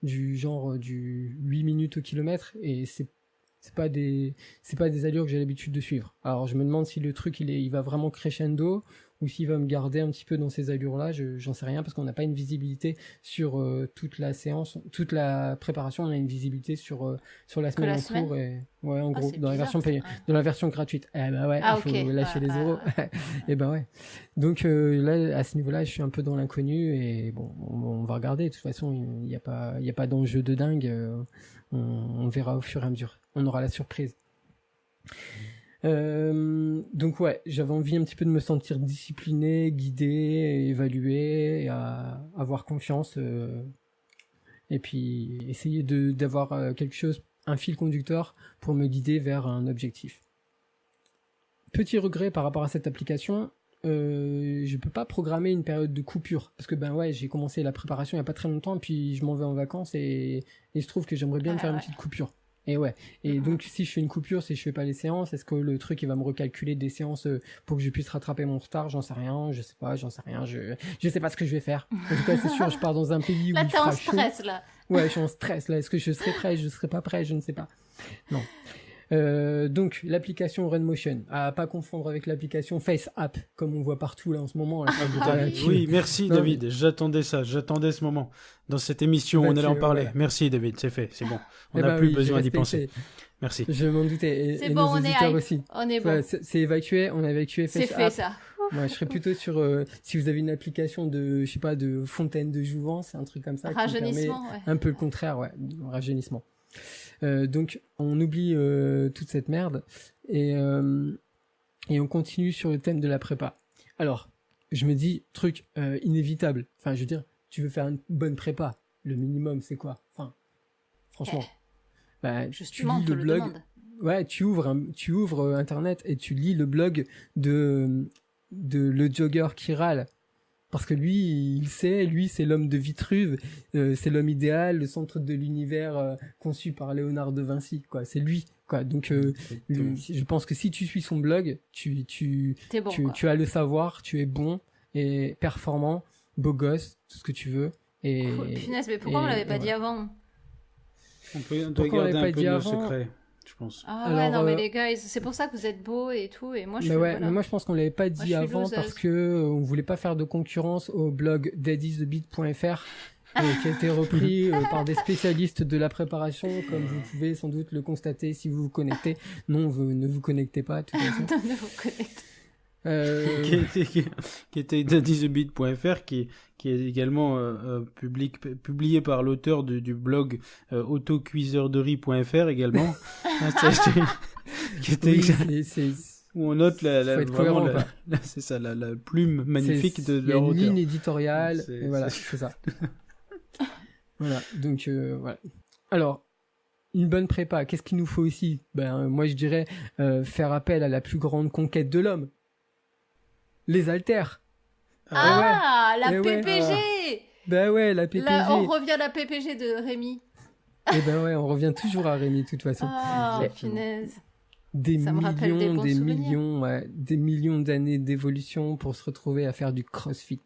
du genre du 8 minutes au kilomètre, et c'est pas des allures que j'ai l'habitude de suivre. Alors je me demande si le truc il va vraiment crescendo ou s'il va me garder un petit peu dans ces allures-là, j'en sais rien parce qu'on n'a pas une visibilité sur toute la séance, toute la préparation. On a une visibilité sur la semaine la en semaine cours et ouais, en Ah, gros, c'est dans la bizarre, version ça. payante, Ouais. dans la version gratuite. Eh ben ouais, Ah, il faut ok. lâcher les Ouais, euros. ouais. Et ben ouais. Donc là, à ce niveau-là, je suis un peu dans l'inconnu et bon, on va regarder. De toute façon, il n'y a pas d'enjeu de dingue. On verra au fur et à mesure. On aura la surprise. Donc ouais, j'avais envie un petit peu de me sentir discipliné, guidé, évalué, et à avoir confiance, et puis essayer d'avoir quelque chose, un fil conducteur pour me guider vers un objectif. Petit regret par rapport à cette application, je peux pas programmer une période de coupure parce que ben ouais, j'ai commencé la préparation il y a pas très longtemps, et puis je m'en vais en vacances et je trouve que j'aimerais bien me faire une petite coupure. Et ouais. Et donc, si je fais une coupure, si je fais pas les séances, est-ce que le truc, il va me recalculer des séances pour que je puisse rattraper mon retard? J'en sais rien, je sais pas, j'en sais rien, je sais pas ce que je vais faire. En tout cas, c'est sûr, je pars dans un pays où Là, il t'es en fera chaud. stress, là. Ouais, je suis en stress, là. Est-ce que je serai prêt? Je serai pas prêt? Je ne sais pas. Non. Donc, l'application RunMotion, à pas confondre avec l'application FaceApp, comme on voit partout, là, en ce moment. Là, Oui, merci Non, David, j'attendais ce moment. Dans cette émission, Bah, on allait en parler. voilà. Merci David, c'est fait, c'est bon. On Eh n'a ben plus oui, j'ai besoin d'y respecté. penser. Merci. Je m'en doutais. C'est Et bon, nos on est auditeurs hype. aussi. On est bon. Ouais, c'est évacué, on a évacué C'est FaceApp. fait, ça. Ouais, je serais plutôt sur si vous avez une application de, je sais pas, de fontaine de jouvence, un truc comme ça, qui me permet Rajeunissement, ouais. un peu le contraire, ouais, rajeunissement. Donc on oublie toute cette merde et on continue sur le thème de la prépa. Alors, je me dis truc inévitable. Enfin, je veux dire, tu veux faire une bonne prépa, le minimum c'est quoi? Enfin, franchement, bah, tu Justement, on lis te le le blog. demande. Ouais, tu ouvres Internet et tu lis le blog de le jogger qui râle. Parce que lui, il sait, lui, c'est l'homme de Vitruve, c'est l'homme idéal, le centre de l'univers conçu par Léonard de Vinci, quoi. C'est lui, quoi. Donc, je pense que si tu suis son blog, T'es bon, quoi. tu as le savoir, tu es bon et performant, beau gosse, tout ce que tu veux. Et, Cool. Punaise, mais pourquoi on l'avait pas ouais. dit avant? On doit Pourquoi on garder l'avait un pas peu dit de nos avant secrets, je pense. Ah Alors, ouais, non, mais les gars, c'est pour ça que vous êtes beaux et tout, et moi, je Mais suis... ouais, voilà. mais moi je pense qu'on l'avait pas Moi, je dit suis avant loseuse. parce que on voulait pas faire de concurrence au blog daddy'sthebeat.fr qui a été repris par des spécialistes de la préparation, comme vous pouvez sans doute le constater si vous vous connectez. Non, vous ne vous connectez pas, de toute façon. Ne vous connectez. Qui était daddythebeat.fr, qui est également publié par l'auteur du blog autocuiseurderie.fr également. Qui était Oui, c'est où on note faut être cohérent, quoi. c'est ça, la plume magnifique de il y a leur une auteur. ligne éditoriale, C'est- et voilà, c'est- c'est ça. Voilà, donc voilà. Alors, une bonne prépa, qu'est-ce qu'il nous faut aussi? Ben, moi je dirais faire appel à la plus grande conquête de l'homme. Les haltères. Ah, la Eh ouais. PPG. Ben ouais, la PPG. Là, on revient à la PPG de Rémi. Et ben ouais, on revient toujours à Rémi de toute façon. Ah, Exactement. punaise. Des Ça me rappelle des bons souvenirs. millions, ouais, des millions d'années d'évolution pour se retrouver à faire du crossfit.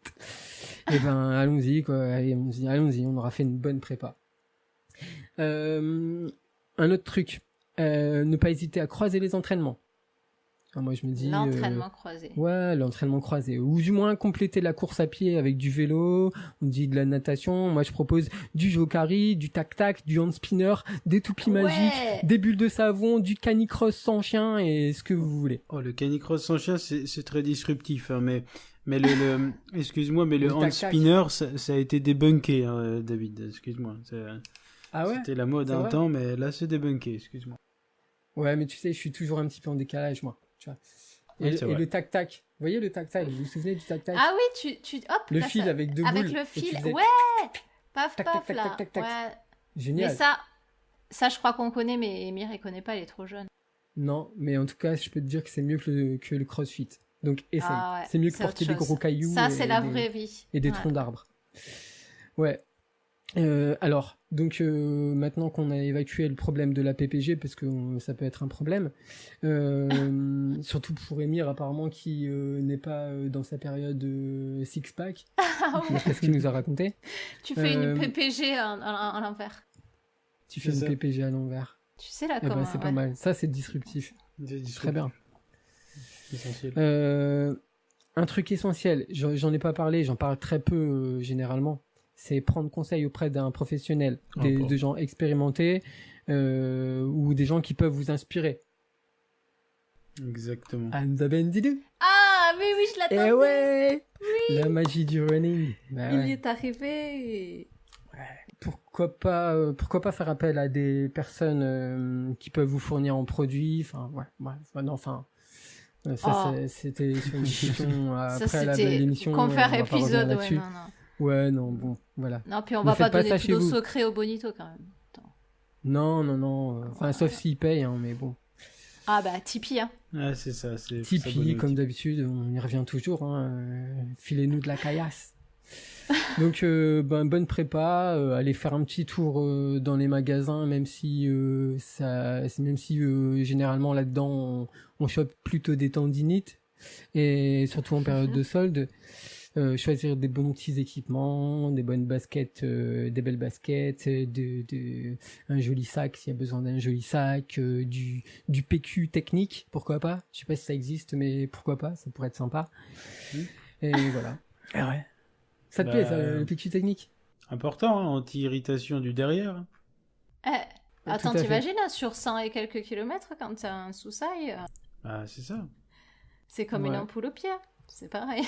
Et ben allons-y quoi, allons-y, on aura fait une bonne prépa. Un autre truc, ne pas hésiter à croiser les entraînements. Alors, moi je me dis L'entraînement croisé. ouais, l'entraînement croisé. Ou du moins compléter la course à pied avec du vélo, on dit de la natation. Moi, je propose du jokari, du tac-tac, du hand spinner, des toupies magiques, Ouais. des bulles de savon, du canicross sans chien et ce que vous voulez. Oh, le canicross sans chien, c'est très disruptif, hein, mais excuse-moi, mais le Le hand tac-tac. spinner, ça a été débunké, hein, David, excuse-moi. Ah ouais? C'était la mode C'est un vrai temps, mais là, c'est débunké, excuse-moi. Ouais, mais tu sais, je suis toujours un petit peu en décalage, moi. Tu vois. Oui, c'est Et vrai. le tac-tac. Vous voyez le tac-tac? Vous vous souvenez du tac-tac? Ah oui, hop. Le là, fil ça- avec deux Avec boules, le et tu fil, faisais ouais. Paf, tac, paf, tac, là. tac, tac, tac. Ouais. Génial. Mais ça, je crois qu'on connaît, mais Emir, il connaît pas, il est trop jeune. Non, mais en tout cas, je peux te dire que c'est mieux que le crossfit. Donc, essaye. Ah ouais, c'est mieux que c'est porter autre des chose. gros cailloux. Ça, et c'est la des- vraie vie. et des Ouais. troncs d'arbres. Ouais. Alors, donc maintenant qu'on a évacué le problème de la PPG, parce que ça peut être un problème, surtout pour Émir apparemment qui n'est pas dans sa période six-pack, Ah ouais. d'après ce qu'il nous a raconté. Tu fais Euh, une PPG à l'envers. Tu fais C'est une ça. PPG à l'envers. Tu sais là Eh comment. ben, c'est pas mal. Ça, c'est disruptif. Très bien. Essentiel. un truc essentiel, j'en ai pas parlé, j'en parle très peu généralement, c'est prendre conseil auprès d'un professionnel, Bon. de gens expérimentés ou des gens qui peuvent vous inspirer. Exactement. Anza Bendidou. Ah, mais oui, je l'attendais. Eh ouais, la magie du running. Bah Il ouais. est arrivé. Pourquoi pas faire appel à des personnes qui peuvent vous fournir en produits, enfin non, enfin ça Oh. c'était sur une discussion Ça, après la c'était l'émission, confère on va pas revenir épisode. Ouais, là-dessus. non, non. Ouais, non, bon, voilà. Non, puis on Ne va pas faites pas donner ça tous chez nos vous. secrets au Bonito quand même. Attends. Non, enfin sauf s'ils payent, hein, mais bon. Ah bah, Tipeee, hein. Ah, c'est ça. C'est Tipeee, comme d'habitude, on y revient toujours, hein, filez-nous de la caillasse. Donc, bonne prépa, allez faire un petit tour dans les magasins, même si généralement là-dedans on chope plutôt des tendinites et surtout en période de solde. Choisir des bons petits équipements, des bonnes baskets, des belles baskets, un joli sac s'il y a besoin d'un joli sac, du PQ technique, pourquoi pas. Je sais pas si ça existe, mais pourquoi pas, ça pourrait être sympa. Et voilà. Ah ouais. Ça te plaît, ça, le PQ technique? Important, hein, anti-irritation du derrière. Hein. Attends, Tout à fait. t'imagines, hein, sur 100 et quelques kilomètres, quand t'as un sous-sail, Ah, c'est ça. c'est comme une Ouais. ampoule au pied. C'est pareil.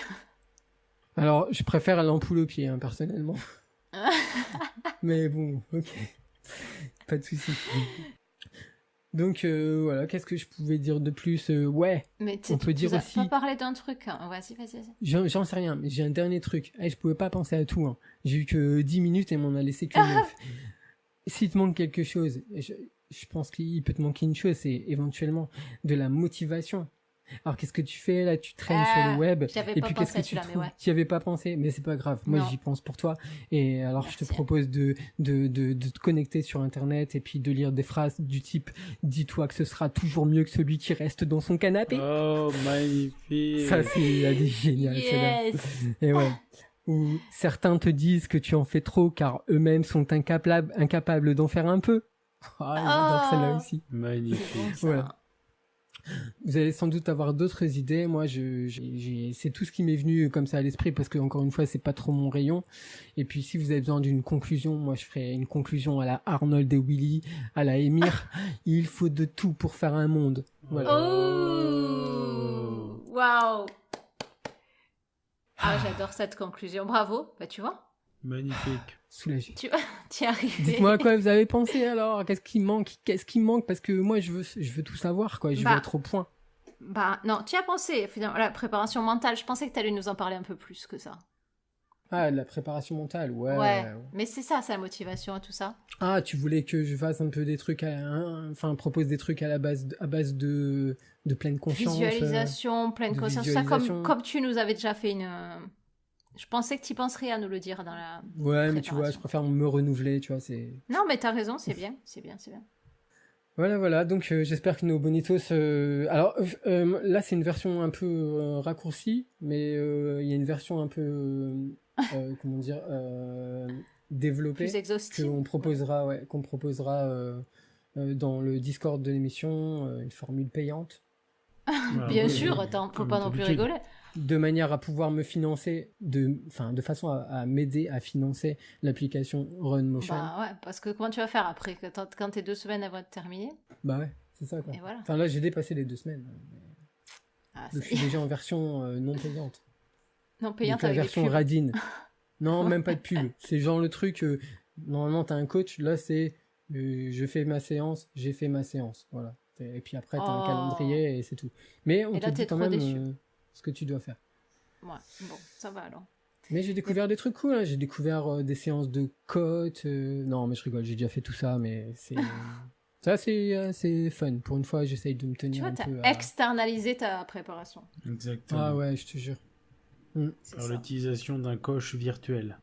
Alors, je préfère l'ampoule au pied, hein, personnellement. Mais bon, ok. Pas de souci. Donc, voilà, qu'est-ce que je pouvais dire de plus? Ouais, Mais On peut dire tu as aussi- pas parlé d'un truc. Hein. Vas-y. j'en sais rien, mais j'ai un dernier truc. Je pouvais pas penser à tout, hein. J'ai eu que 10 minutes et m'en a laissé que 9. S'il te manque quelque chose, je pense qu'il peut te manquer une chose, c'est éventuellement de la motivation. Alors, qu'est-ce que tu fais là? Tu traînes sur le web. J'avais Et pas puis, pensé qu'est-ce que à tu celui-là, mais trouves? ouais. Tu y avais pas pensé, mais c'est pas grave. Moi, Non. j'y pense pour toi. Et alors, je te Merci. propose de te connecter sur Internet et puis de lire des phrases du type dis-toi que ce sera toujours mieux que celui qui reste dans son canapé. Oh, magnifique. Ça, elle est géniale, celle-là. Yes. Et ouais. Ou certains te disent que tu en fais trop car eux-mêmes sont incapables d'en faire un peu. Ah, j'adore Oh. celle-là aussi. C'est Magnifique. bon, ça. Voilà. Vous allez sans doute avoir d'autres idées. Moi, c'est tout ce qui m'est venu comme ça à l'esprit parce que encore une fois, c'est pas trop mon rayon. Et puis, si vous avez besoin d'une conclusion, moi, je ferai une conclusion à la Arnold et Willy, à la Émir. Il faut de tout pour faire un monde. Voilà. Oh. Waouh. Ah, j'adore cette conclusion. Bravo. Bah, tu vois, Magnifique. Soulagé. tu y es arrivé. Dites-moi à quoi vous avez pensé alors. Qu'est-ce qui manque parce que moi, je veux tout savoir, quoi. Je veux Bah. être au point. Bah, non, tu y as pensé. Finalement, la préparation mentale, je pensais que tu allais nous en parler un peu plus que ça. Ah, de la préparation mentale, ouais. Ouais. Mais c'est ça, sa motivation et tout ça. Ah, tu voulais que je fasse un peu des trucs, enfin, propose des trucs à base de pleine conscience. Visualisation, pleine de conscience, tout ça, visualisation. comme tu nous avais déjà fait une. Je pensais que tu penserais à nous le dire dans la. Ouais, mais tu vois, préparation. je préfère me renouveler, tu vois, c'est... Non, mais t'as raison, c'est bien, c'est bien. Voilà, donc j'espère que nos bonitos... Alors, là, c'est une version un peu raccourcie, mais il y a une version un peu, comment dire, développée, Plus exhaustive. qu'on proposera, dans le Discord de l'émission, une formule payante, Voilà. Bien Oui, sûr, oui, attends, faut comme pas non plus d'habitude. rigoler. de manière à pouvoir me financer, de façon à m'aider à financer l'application RunMotion. Bah ouais, parce que comment tu vas faire après, quand tes 2 semaines elles vont être terminées? Bah ouais, c'est ça, quoi. Et voilà. Enfin, là, j'ai dépassé les 2 semaines. Ah, Donc, je suis déjà en version non payante. Non, Donc, payante la avec des version pubs. radine. Non, même pas de pub. C'est genre le truc, normalement, t'as un coach, là, c'est je fais ma séance, j'ai fait ma séance. Voilà. Et puis après, t'as un Oh. calendrier et c'est tout. Mais on Et te là, dit t'es quand trop même déçu. ce que tu dois faire. Ouais, bon, ça va alors. Mais j'ai découvert des trucs cool, hein. J'ai découvert des séances de côte. Non, mais je rigole, j'ai déjà fait tout ça, mais c'est... Ça, c'est fun. Pour une fois, j'essaye de me Tu tenir vois, un t'as peu à... externalisé ta préparation. Exactement. Ah ouais, je te jure. C'est Par ça. l'utilisation d'un coach virtuel.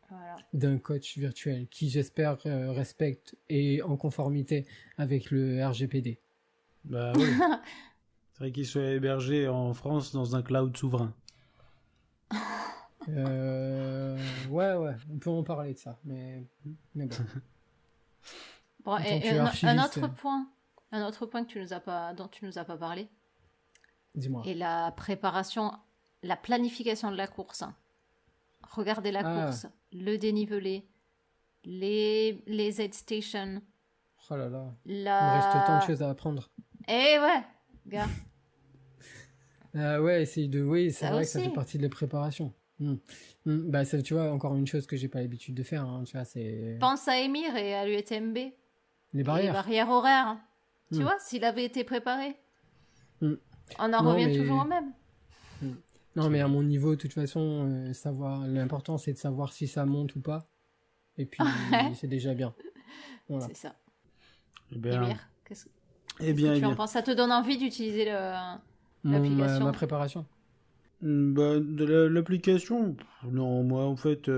Voilà. D'un coach virtuel qui, j'espère, respecte et est en conformité avec le RGPD. Bah oui. C'est vrai qu'il soit hébergé en France dans un cloud souverain. Ouais, on peut en parler de ça, mais bon. Bon, En tant et que un archiviste. autre point que tu nous as pas, dont tu nous as pas parlé, Dis-moi. et la préparation la planification de la course. Hein. Regardez la Ah. course, le dénivelé, les aid stations, Oh là là. Il me la... reste tant de choses à apprendre. Eh ouais, gars. Ah ouais, oui, c'est Ça vrai que ça aussi. fait partie de la préparation. Bah, ça, tu vois, encore une chose que j'ai pas l'habitude de faire, hein, tu vois, c'est Pense à Emir et à l'UTMB. les Les barrières. barrières horaires. Hein. Tu Hmm. vois, s'il avait été préparé, Hmm. on en Non, revient mais- toujours au même. Non, mais à mon niveau, de toute façon, l'important, c'est de savoir si ça monte ou pas. Et puis, Ouais. c'est déjà bien. Voilà. C'est ça. Eh bien, Emir, qu'est-ce eh que bien, tu eh en bien. penses? Ça te donne envie d'utiliser l'application? Ma préparation. Bah, l'application, non, moi, en fait,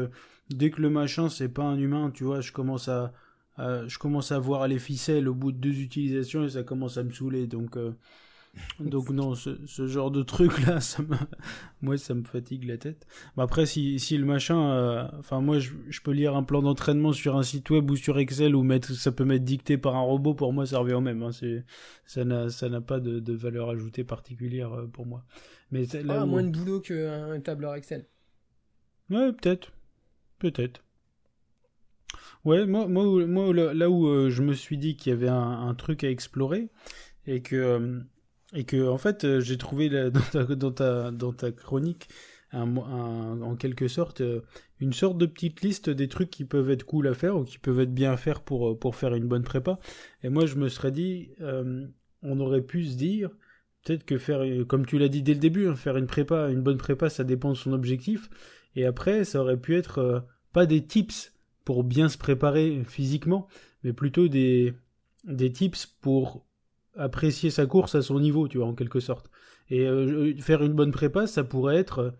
dès que le machin, c'est pas un humain, tu vois, je commence à voir les ficelles au bout de 2 utilisations et ça commence à me saouler. Donc non, ce genre de truc-là, moi, ça me fatigue la tête. Bah, après, si le machin, enfin, moi, je peux lire un plan d'entraînement sur un site web ou sur Excel ou ça peut m'être dicté par un robot, pour moi, ça revient au même, hein. Ça n'a pas de valeur ajoutée particulière pour moi. Mais là où... Moins de boulot qu'un tableur Excel. Ouais, peut-être. Ouais, là où je me suis dit qu'il y avait un truc à explorer et que en fait, j'ai trouvé dans ta chronique en quelque sorte une sorte de petite liste des trucs qui peuvent être cool à faire ou qui peuvent être bien à faire pour faire une bonne prépa. Et moi, je me serais dit, on aurait pu se dire peut-être que comme tu l'as dit dès le début, hein, faire une bonne prépa, ça dépend de son objectif. Et après, ça aurait pu être pas des tips pour bien se préparer physiquement, mais plutôt des tips pour apprécier sa course à son niveau, tu vois, en quelque sorte. Et faire une bonne prépa, ça pourrait être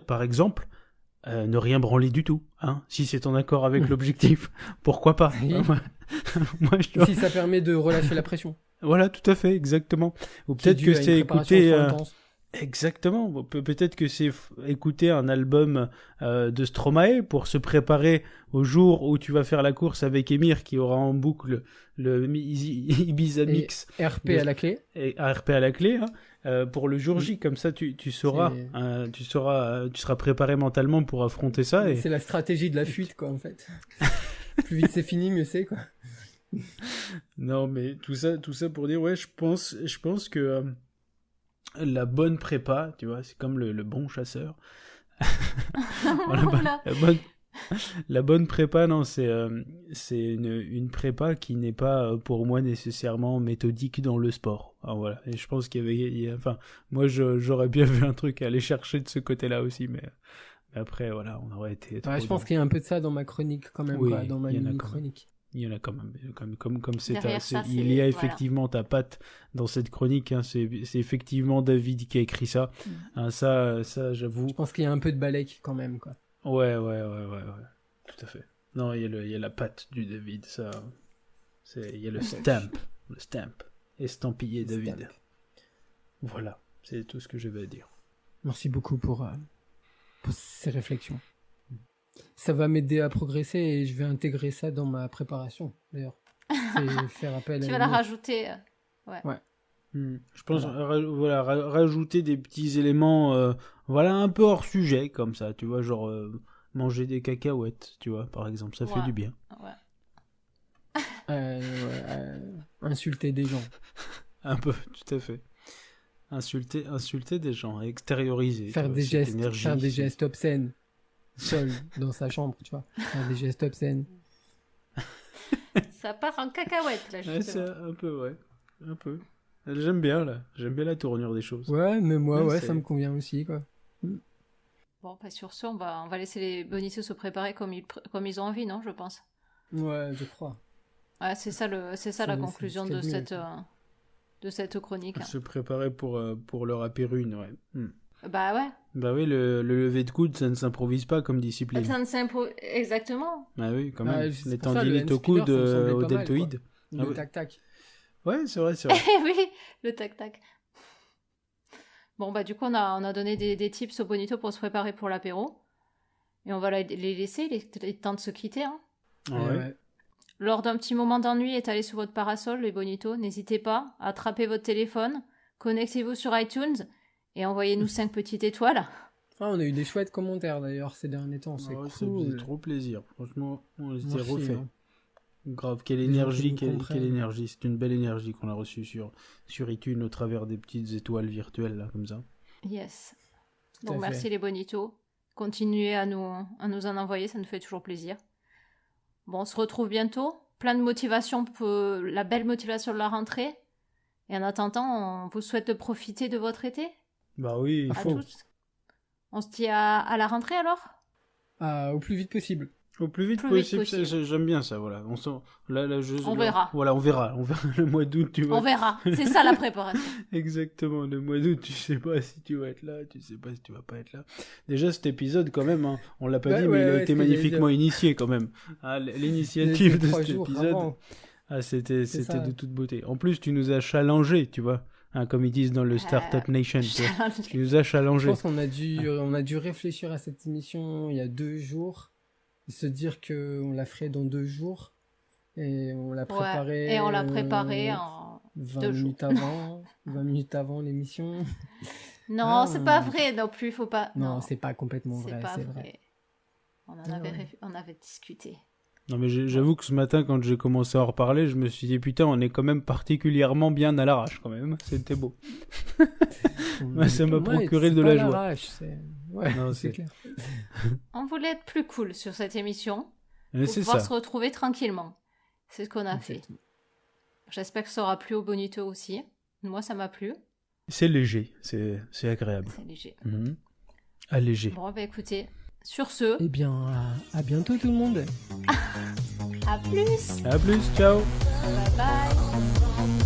par exemple ne rien branler du tout, hein, si c'est en accord avec l'objectif. Pourquoi pas? Oui. Moi, je Si ça permet de relâcher la pression. Voilà, tout à fait, exactement. Ou Qui est peut-être due que à une c'est préparation écouter... trop intense. Exactement. Peut-être que c'est écouter un album de Stromae pour se préparer au jour où tu vas faire la course avec Emir qui aura en boucle le Ibiza Et Mix RP de- à la clé. et RP à la clé, hein, pour le jour J. Comme ça, tu sauras, tu seras préparé mentalement pour affronter ça. Et... C'est la stratégie de la fuite, quoi, en fait. Plus vite c'est fini, mieux c'est, quoi. Non, mais tout ça pour dire, ouais, je pense que la bonne prépa, tu vois, c'est comme le bon chasseur. Oula. La bonne prépa, non, c'est une prépa qui n'est pas pour moi nécessairement méthodique dans le sport. Alors voilà, et je pense enfin, moi j'aurais bien vu un truc à aller chercher de ce côté-là aussi, mais après voilà, on aurait été. Ouais, je pense qu'il y a un peu de ça dans ma chronique, quand même, Oui, quoi, dans ma il y en a mini-chronique. Il y en a quand même. Comme c'est Derrière ça, il y a effectivement ta patte dans cette chronique. Hein, c'est effectivement David qui a écrit ça. Hein, ça, j'avoue. Je pense qu'il y a un peu de balèque, quand même, quoi. Ouais. Tout à fait. Non, il y a la patte du David. Ça, il y a le stamp, estampillé David. Stamp. Voilà, c'est tout ce que je vais dire. Merci beaucoup pour ces réflexions. Ça va m'aider à progresser et je vais intégrer ça dans ma préparation, d'ailleurs. C'est faire appel à Tu vas la une- rajouter. Je pense rajouter des petits éléments voilà un peu hors sujet comme ça, tu vois, genre manger des cacahuètes, tu vois, par exemple, ça fait Ouais. du bien. Insulter des gens. Un peu, tout à fait. Insulter des gens, extérioriser. Faire tu vois, des cette gestes, énergie, faire des c'est- gestes obscènes. Seul, dans sa chambre, tu vois. Faire des gestes obscènes. Ça part en cacahuète, là, Ouais, c'est justement. un peu, ouais. Un peu. J'aime bien, là. J'aime bien la tournure des choses. Ouais, mais moi, Ouais, ouais, c'est- ça me convient aussi, quoi. Bon, bah, sur ce, on va laisser les bonitos se préparer comme ils ont envie, non, je pense. Ouais, je crois. Ouais, c'est ça la C'est conclusion ce qu'il y a de de mieux, de cette chronique. Hein. Se préparer pour leur apérune, ouais. Bah ouais. Bah oui, le lever de coude, ça ne s'improvise pas comme discipline. Exactement. Ah oui, quand Ah, même. c'est Les pour ça, le tendinites au hand-spinner, coude, ça me semblait au pas mal, deltoïde. Le Ah oui. tac-tac. Ouais, c'est vrai, c'est vrai. Eh oui, le tac-tac. Bon, bah du coup, on a donné des tips aux bonitos pour se préparer pour l'apéro. Et on va les laisser, il est temps de se quitter. Hein. Ouais. Lors d'un petit moment d'ennui, étalé sous votre parasol, les bonitos, n'hésitez pas à attraper votre téléphone, connectez-vous sur iTunes Et envoyez-nous 5 petites étoiles. Ah, on a eu des chouettes commentaires d'ailleurs ces derniers temps, c'est Ah ouais, ça faisait cool. trop plaisir. Franchement, on était Merci, refait. hein. Grave, quelle Des gens qui énergie, nous quelle comprennent. énergie. C'est une belle énergie qu'on a reçue sur iTunes au travers des petites étoiles virtuelles, là, comme ça. Yes. Tout Donc à merci fait. les bonitos. Continuez à nous en envoyer, ça nous fait toujours plaisir. Bon, on se retrouve bientôt. Plein de motivation, la belle motivation de la rentrée. Et en attendant, on vous souhaite de profiter de votre été. Bah oui, il À faut. tous. On se dit à la rentrée alors. Ah, au plus vite possible. Au plus vite Plus vite possible, possible. j'aime bien ça, voilà. On verra. Voilà, on verra le mois d'août, tu vois. On verra. C'est ça la préparation. Exactement, le mois d'août, tu sais pas si tu vas être là, tu sais pas si tu vas pas être là. Déjà, cet épisode, quand même, hein, on l'a pas Ouais, dit, mais ouais, il a ouais, été ce que j'allais magnifiquement dire. initié, quand même. Ah, Les l'initiative de 3 cet jours épisode, avant. c'était ça. de toute beauté. En plus, tu nous as challengé, tu vois, hein, comme ils disent dans le Startup Nation, tu vois. Tu nous as Je challengé. pense qu'on a dû réfléchir à cette émission il y a 2 jours, et se dire qu'on la ferait dans 2 jours, et on l'a préparée. Ouais, et on l'a préparé en 20 2 jours. minutes avant, 20 minutes avant l'émission. Non, Ah. c'est pas vrai non plus, faut pas. Non, c'est pas complètement c'est vrai, pas c'est vrai. vrai. On avait discuté. Non, mais j'avoue que ce matin, quand j'ai commencé à en reparler, je me suis dit, putain, on est quand même particulièrement bien à l'arrache, quand même. C'était beau. Ouais, ça m'a procuré c'est de pas la joie. l'arrache, Ouais, Non, c'est c'est- clair. On voulait être plus cool sur cette émission Mais pour c'est pouvoir ça. se retrouver tranquillement. C'est ce qu'on a fait. Exactement. J'espère que ça aura plu aux bonito aussi. Moi, ça m'a plu. C'est léger, c'est agréable. C'est léger. Mhm. Allégé. Bon, bah écoutez, sur ce, Eh bien, à bientôt tout le monde. à plus. À plus, ciao. Bye bye.